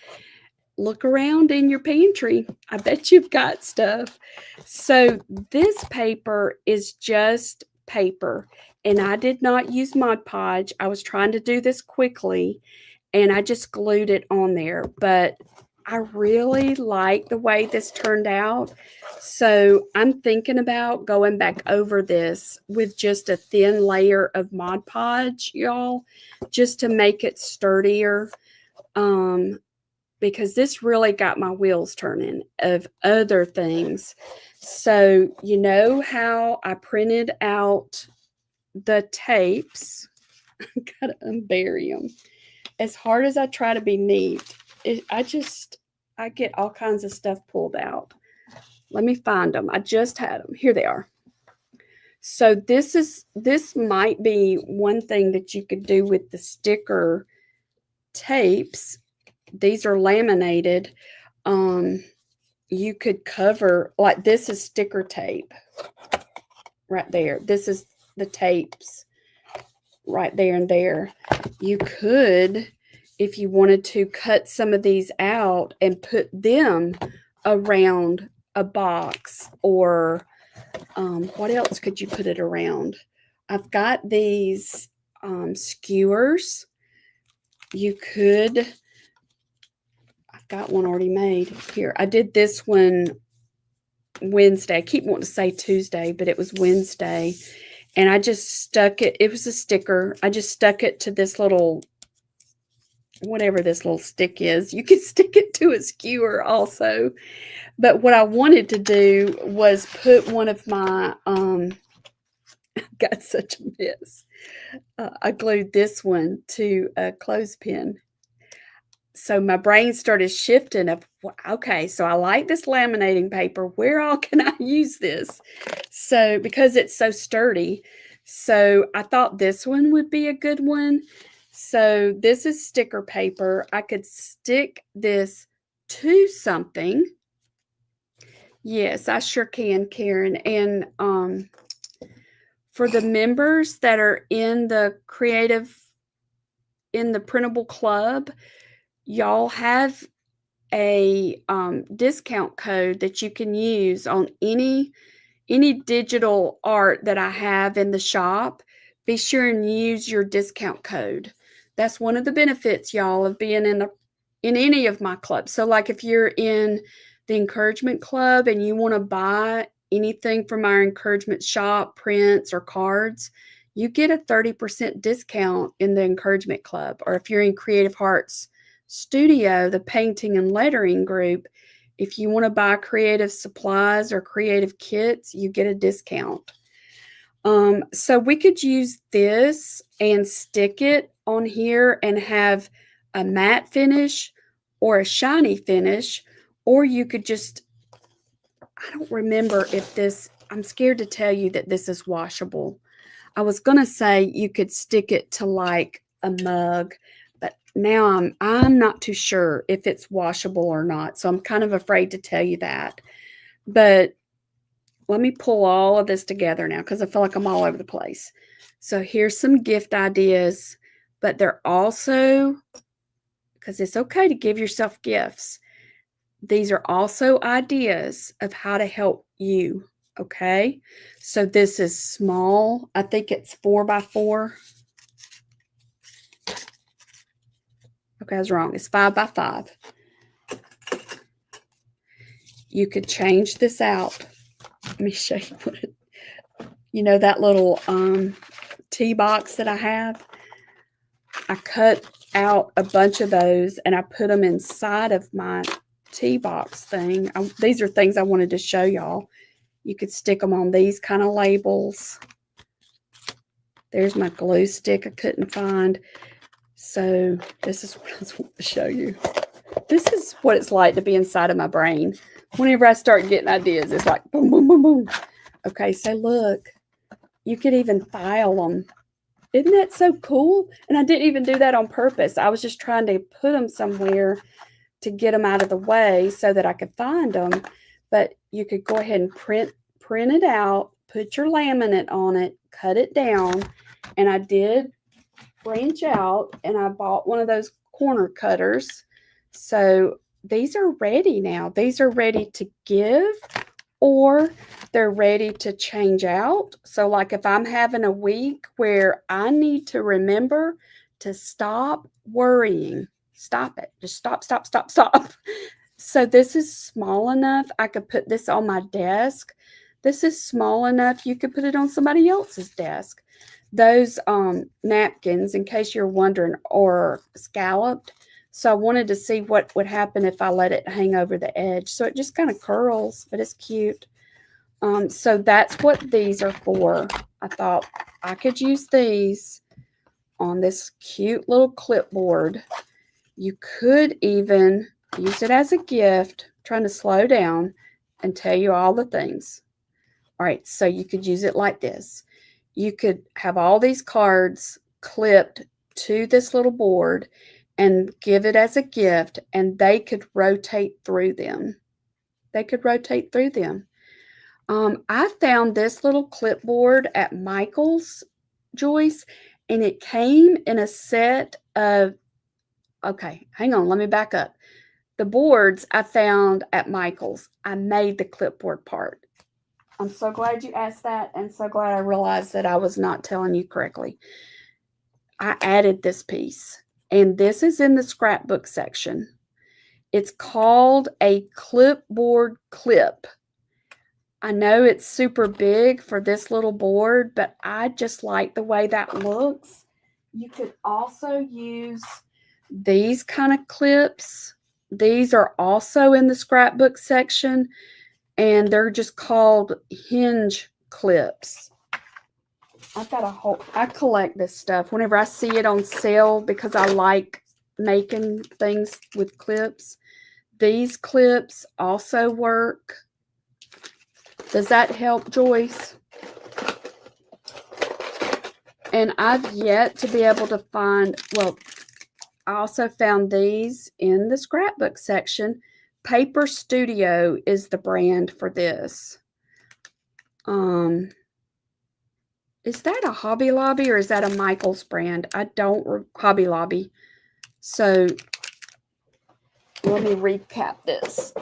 A: Look around in your pantry. I bet you've got stuff. So this paper is just paper, and I did not use Mod Podge. I was trying to do this quickly, and I just glued it on there. But I really like the way this turned out. So I'm thinking about going back over this with just a thin layer of Mod Podge, y'all, just to make it sturdier. Because this really got my wheels turning of other things. So, you know how I printed out the tapes? I gotta unbury them. As hard as I try to be neat, I get all kinds of stuff pulled out. Let me find them. I just had them. Here they are. So this might be one thing that you could do with the sticker tapes. These are laminated. You could cover, like this is sticker tape right there. This is the tapes right there and there. You could, if you wanted to, cut some of these out and put them around a box, or what else could you put it around? I've got these skewers. You could, got one already made here. I did this one Wednesday. I keep wanting to say Tuesday, but it was Wednesday. And I just stuck it. It was a sticker. I just stuck it to this little, whatever this little stick is. You can stick it to a skewer also. But what I wanted to do was put one of my, I've got such a mess. I glued this one to a clothespin. So my brain started shifting of, okay, so I like this laminating paper. Where all can I use this? So because it's so sturdy. So I thought this one would be a good one. So this is sticker paper. I could stick this to something. Yes, I sure can, Karen. And for the members that are in the printable club, y'all have a discount code that you can use on any digital art that I have in the shop. Be sure and use your discount code. That's one of the benefits, y'all, of being in any of my clubs. So like if you're in the encouragement club and you want to buy anything from our encouragement shop, prints or cards, you get a 30% discount in the encouragement club. Or if you're in Creative Hearts Studio, the painting and lettering group, if you want to buy creative supplies or creative kits, you get a discount. So we could use this and stick it on here and have a matte finish or a shiny finish, or you could just, I don't remember if this, I'm scared to tell you that this is washable. I was going to say you could stick it to like a mug, but now I'm not too sure if it's washable or not. So I'm kind of afraid to tell you that. But let me pull all of this together now because I feel like I'm all over the place. So here's some gift ideas, but they're also, because it's okay to give yourself gifts, these are also ideas of how to help you. Okay. So this is small. I think it's 4x4. Okay, I was wrong. It's 5x5. You could change this out. Let me show you what it, you know, that little tea box that I have. I cut out a bunch of those and I put them inside of my tea box thing. These are things I wanted to show y'all. You could stick them on these kind of labels. There's my glue stick I couldn't find. So this is what I was wanting to show you. This is what it's like to be inside of my brain. Whenever I start getting ideas, it's like boom, boom, boom, boom. Okay, so look, you could even file them. Isn't that so cool? And I didn't even do that on purpose. I was just trying to put them somewhere to get them out of the way so that I could find them. But you could go ahead and print it out, put your laminate on it, cut it down. And I did branch out, and I bought one of those corner cutters. So these are ready now. These are ready to give, or they're ready to change out. So like if I'm having a week where I need to remember to stop worrying, stop it. Just stop, stop, stop, stop. So this is small enough. I could put this on my desk. This is small enough. You could put it on somebody else's desk. Those napkins, in case you're wondering, are scalloped. So I wanted to see what would happen if I let it hang over the edge. So it just kind of curls, but it's cute. So that's what these are for. I thought I could use these on this cute little clipboard. You could even use it as a gift. I'm trying to slow down and tell you all the things. All right, so you could use it like this. You could have all these cards clipped to this little board and give it as a gift, and they could rotate through them. They could rotate through them. I found this little clipboard at Michael's, Joyce, and it came in a set of, okay, hang on, let me back up. The boards I found at Michael's. I made the clipboard part. I'm so glad you asked that, and so glad I realized that I was not telling you correctly. I added this piece, and this is in the scrapbook section. It's called a clipboard clip. I know it's super big for this little board, but I just like the way that looks. You could also use these kind of clips. These are also in the scrapbook section, and they're just called hinge clips. I collect this stuff whenever I see it on sale because I like making things with clips. These clips also work. Does that help, Joyce? And I've yet to be able to find, well, I also found these in the scrapbook section. Paper Studio is the brand for this. Is that a Hobby Lobby or is that a Michael's brand? I don't, Hobby Lobby. So let me recap this.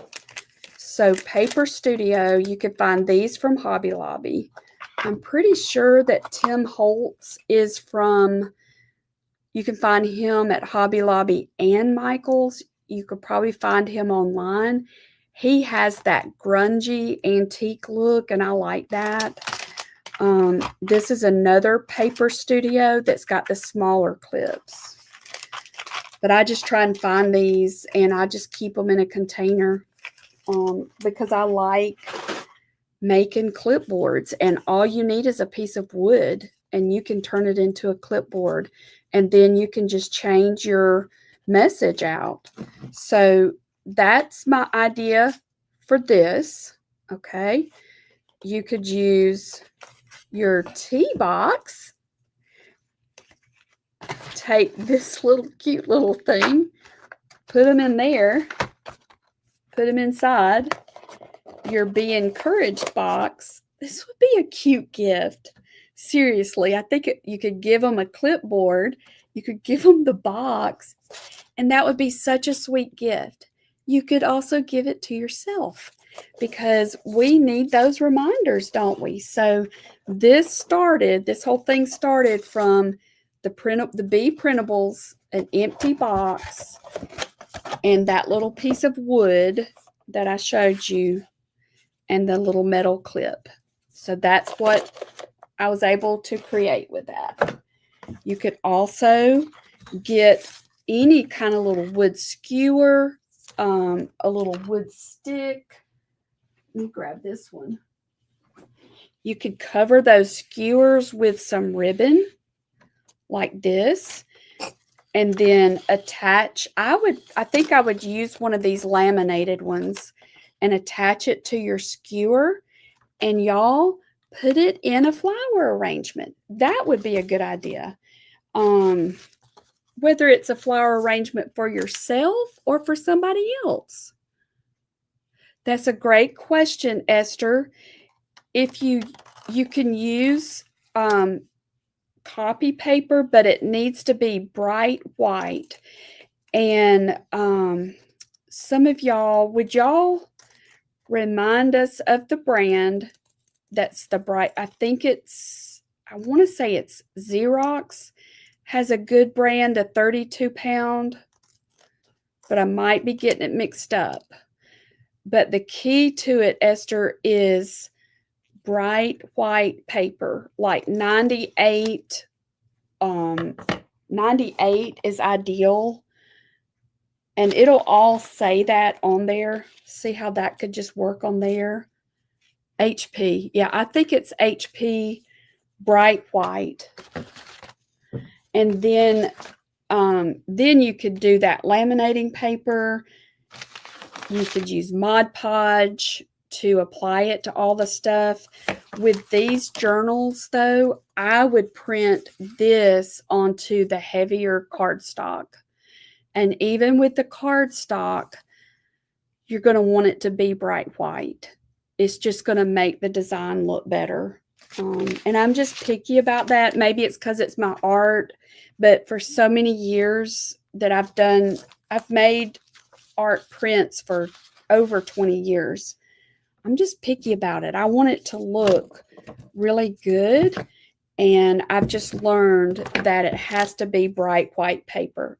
A: So Paper Studio, you could find these from Hobby Lobby. I'm pretty sure that Tim Holtz is from, you can find him at Hobby Lobby and Michael's. You could probably find him online. He has that grungy antique look, and I like that. This is another Paper Studio that's got the smaller clips. But I just try and find these, and I just keep them in a container because I like making clipboards, and all you need is a piece of wood, and you can turn it into a clipboard, and then you can just change your message out. So that's my idea for this. Okay, you could use your tea box, take this little cute little thing, put them in there, put them inside your Be Encouraged box. This would be a cute gift. Seriously, I think you could give them a clipboard, you could give them the box, and that would be such a sweet gift. You could also give it to yourself because we need those reminders, don't we? So this whole thing started from the BEE Printables, an empty box, and that little piece of wood that I showed you, and the little metal clip. So that's what I was able to create with that. You could also get any kind of little wood skewer, a little wood stick. Let me grab this one. You could cover those skewers with some ribbon like this, and then attach. I think I would use one of these laminated ones and attach it to your skewer, and y'all put it in a flower arrangement. That would be a good idea. Whether it's a flower arrangement for yourself or for somebody else. That's a great question, Esther. If you can use copy paper, but it needs to be bright white. And some of y'all, would y'all remind us of the brand that's the bright? I think it's, I want to say it's Xerox. Has a good brand, a 32-pound, but I might be getting it mixed up. But the key to it, Esther, is bright white paper, like 98. 98 is ideal. And it'll all say that on there. See how that could just work on there? HP. Yeah, I think it's HP bright white. And then you could do that laminating paper. You could use Mod Podge to apply it to all the stuff. With these journals, though, I would print this onto the heavier cardstock. And even with the cardstock, you're going to want it to be bright white. It's just going to make the design look better. And I'm just picky about that. Maybe it's because it's my art, but for so many years that I've made art prints for over 20 years. I'm just picky about it. I want it to look really good. And I've just learned that it has to be bright white paper.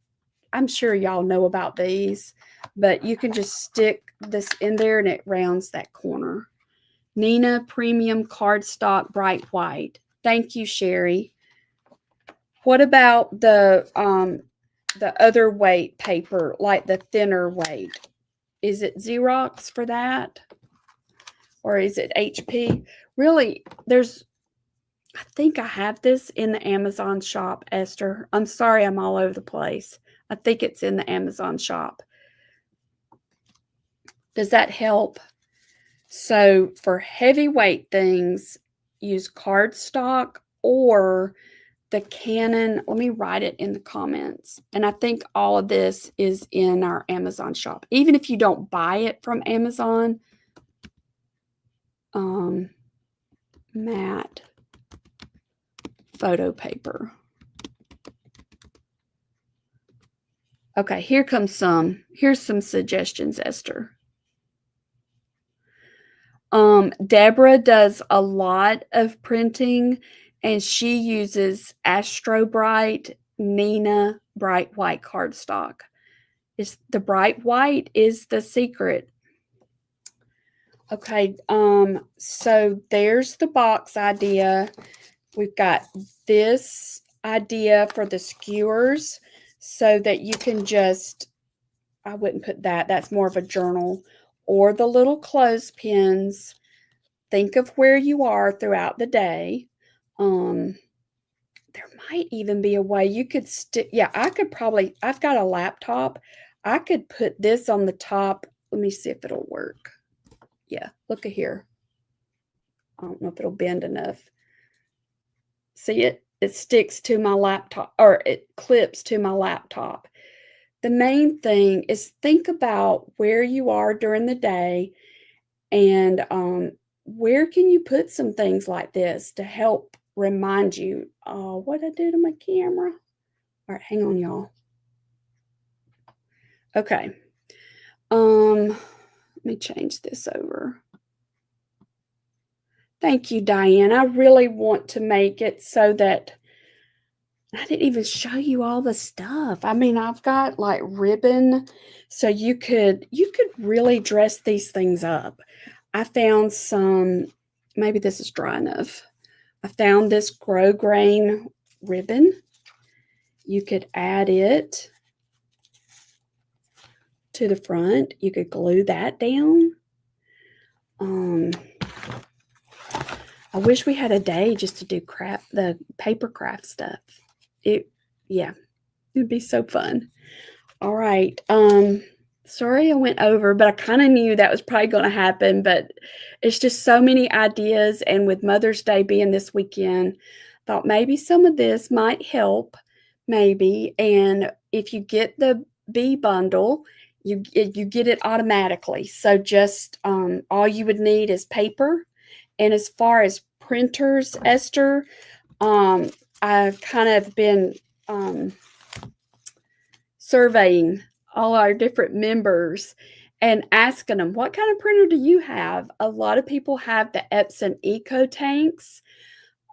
A: I'm sure y'all know about these, but you can just stick this in there and it rounds that corner. Nina Premium Cardstock Bright White. Thank you, Sherry. What about the other weight paper, like the thinner weight? Is it Xerox for that? Or is it HP? Really, I think I have this in the Amazon shop, Esther. I'm sorry I'm all over the place. I think it's in the Amazon shop. Does that help? So for heavyweight things, use cardstock or the Canon. Let me write it in the comments. And I think all of this is in our Amazon shop. Even if you don't buy it from Amazon, matte photo paper. Okay, here's some suggestions, Esther. Deborah does a lot of printing and she uses Astro Bright Nina Bright White cardstock. The bright white is the secret. Okay, so there's the box idea. We've got this idea for the skewers so that you can just, I wouldn't put that, that's more of a journal, or the little clothespins. Think of where you are throughout the day. There might even be a way you could stick, yeah, I've got a laptop. I could put this on the top. Let me see if it'll work. Yeah, look at here. I don't know if it'll bend enough. See it? It sticks to my laptop, or it clips to my laptop. The main thing is think about where you are during the day and where can you put some things like this to help remind you, oh, what I do to my camera. All right, hang on, y'all. Okay. Let me change this over. Thank you, Diane. I really want to make it so that I didn't even show you all the stuff. I mean, I've got like ribbon, so you could really dress these things up. I found some, maybe this is dry enough. I found this grosgrain ribbon. You could add it to the front. You could glue that down. I wish we had a day just to do the paper craft stuff. It'd be so fun. All right. Sorry I went over, but I kinda knew that was probably gonna happen, but it's just so many ideas, and with Mother's Day being this weekend, thought maybe some of this might help, maybe, and if you get the B bundle, you get it automatically, so just, all you would need is paper, and as far as printers, Esther, um, I've kind of been, um surveying all our different members and asking them, "What kind of printer do you have?" A lot of people have the Epson Eco Tanks.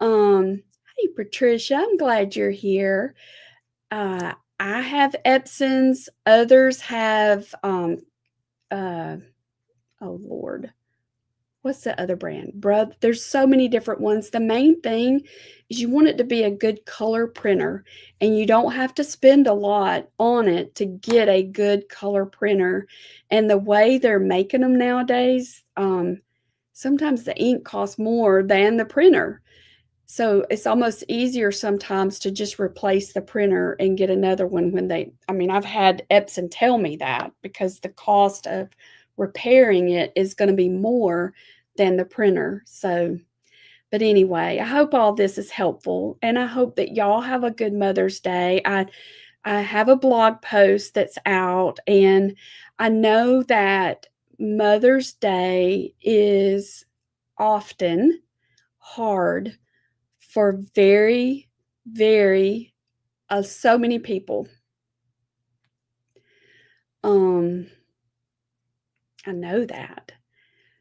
A: Hey, Patricia, I'm glad you're here. I have Epsons. Others have, uh, oh Lord, what's the other brand? There's so many different ones. The main thing is you want it to be a good color printer, and you don't have to spend a lot on it to get a good color printer. And the way they're making them nowadays, sometimes the ink costs more than the printer. So it's almost easier sometimes to just replace the printer and get another one when I mean, I've had Epson tell me that because the cost of repairing it is gonna be more than the printer. So, but anyway, I hope all this is helpful, and I hope that y'all have a good Mother's Day. I have a blog post that's out, and I know that Mother's Day is often hard for very, very, so many people. Um, I know that.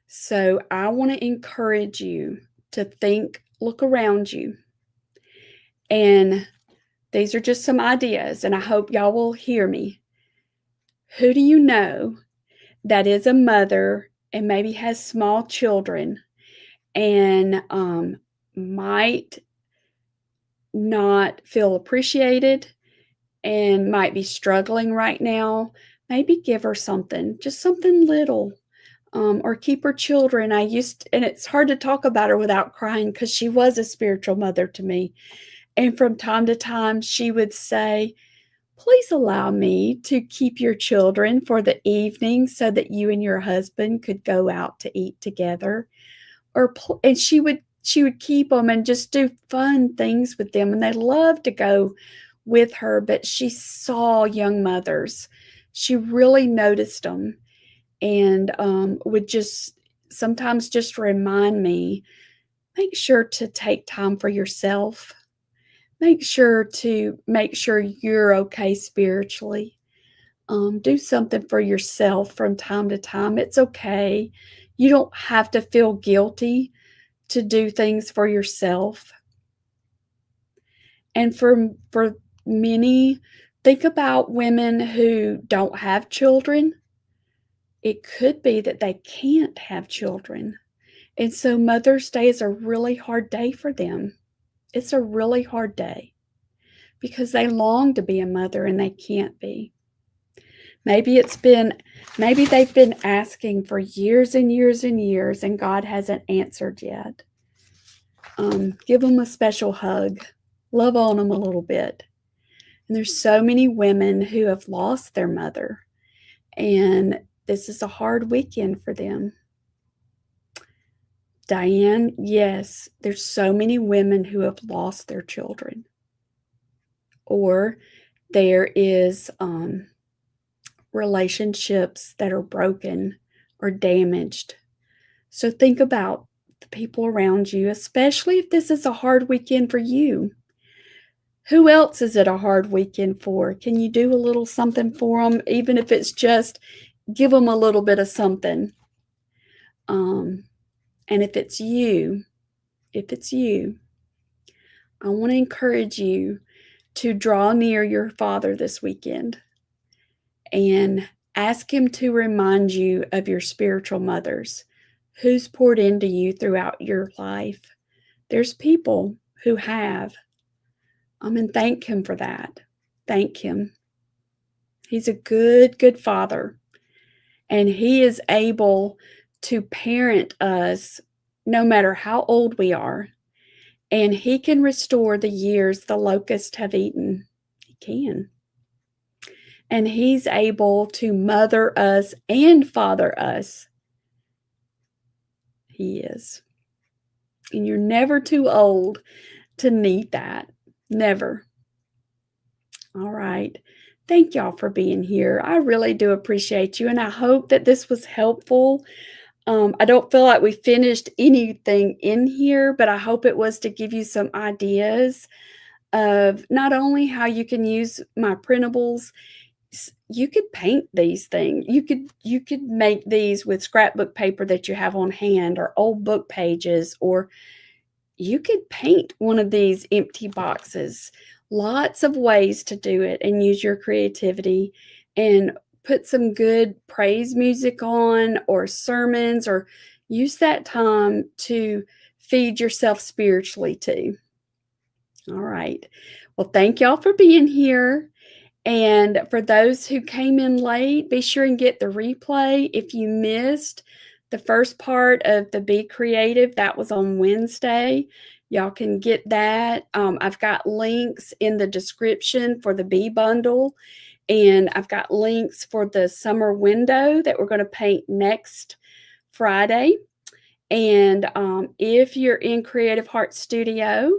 A: So I want to encourage you to look around you. And these are just some ideas, and I hope y'all will hear me. Who do you know that is a mother and maybe has small children and might not feel appreciated and might be struggling right now? Maybe give her something, just something little, or keep her children. And it's hard to talk about her without crying because she was a spiritual mother to me. And from time to time, she would say, "Please allow me to keep your children for the evening so that you and your husband could go out to eat together." And she would keep them and just do fun things with them, and they loved to go with her, but she saw young mothers. She really noticed them, and, would just sometimes just remind me, "Make sure to take time for yourself. Make sure you're okay spiritually. Do something for yourself from time to time. It's okay. You don't have to feel guilty to do things for yourself." And for many, think about women who don't have children. It could be that they can't have children. And so Mother's Day is a really hard day for them. It's a really hard day because they long to be a mother and they can't be. Maybe it's been maybe they've been asking for years and years and years and God hasn't answered yet. Give them a special hug. Love on them a little bit. And there's so many women who have lost their mother, and this is a hard weekend for them. Diane, yes, there's so many women who have lost their children, or there is relationships that are broken or damaged. So think about the people around you, especially if this is a hard weekend for you. Who else is it a hard weekend for? Can you do a little something for them, even if it's just give them a little bit of something? Um, and if it's you, I want to encourage you to draw near your Father this weekend and ask Him to remind you of your spiritual mothers who's poured into you throughout your life. There's people who have, and thank Him for that. Thank Him. He's a good, good Father, and He is able to parent us no matter how old we are, and He can restore the years the locusts have eaten. He can. and He's able to mother us and father us. He is. And you're never too old to need that. Never. All right. Thank y'all for being here. I really do appreciate you, and I hope that this was helpful. I don't feel like we finished anything in here, but I hope it was to give you some ideas of not only how you can use my printables. You could paint these things. You could make these with scrapbook paper that you have on hand or old book pages, or you could paint one of these empty boxes. Lots of ways to do it and use your creativity, and put some good praise music on or sermons, or use that time to feed yourself spiritually too. All right. Well, thank y'all for being here. And for those who came in late, be sure and get the replay. If you missed the first part of the Be Creative, that was on Wednesday. Y'all can get that. I've got links in the description for the BE bundle, and I've got links for the summer window that we're going to paint next Friday. And if you're in Creative Heart Studio,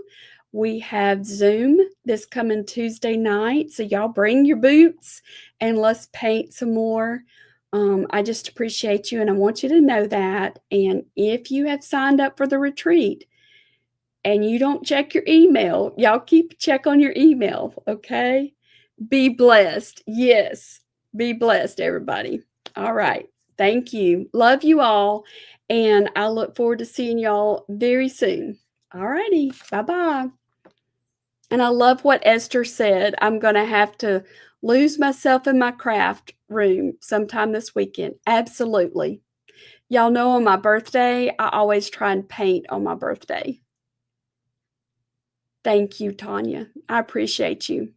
A: we have Zoom this coming Tuesday night. So y'all bring your boots and let's paint some more. I just appreciate you, and I want you to know that. And if you have signed up for the retreat and you don't check your email, y'all keep check on your email, okay? Be blessed. Yes, be blessed, everybody. All right. Thank you. Love you all. And I look forward to seeing y'all very soon. All righty. Bye-bye. And I love what Esther said. I'm going to have to lose myself in my craft room sometime this weekend. Absolutely. Y'all know on my birthday, I always try and paint on my birthday. Thank you, Tanya. I appreciate you.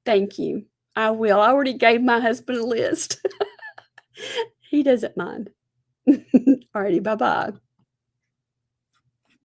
A: Thank you. I will. I already gave my husband a list. He doesn't mind. Alrighty, bye-bye.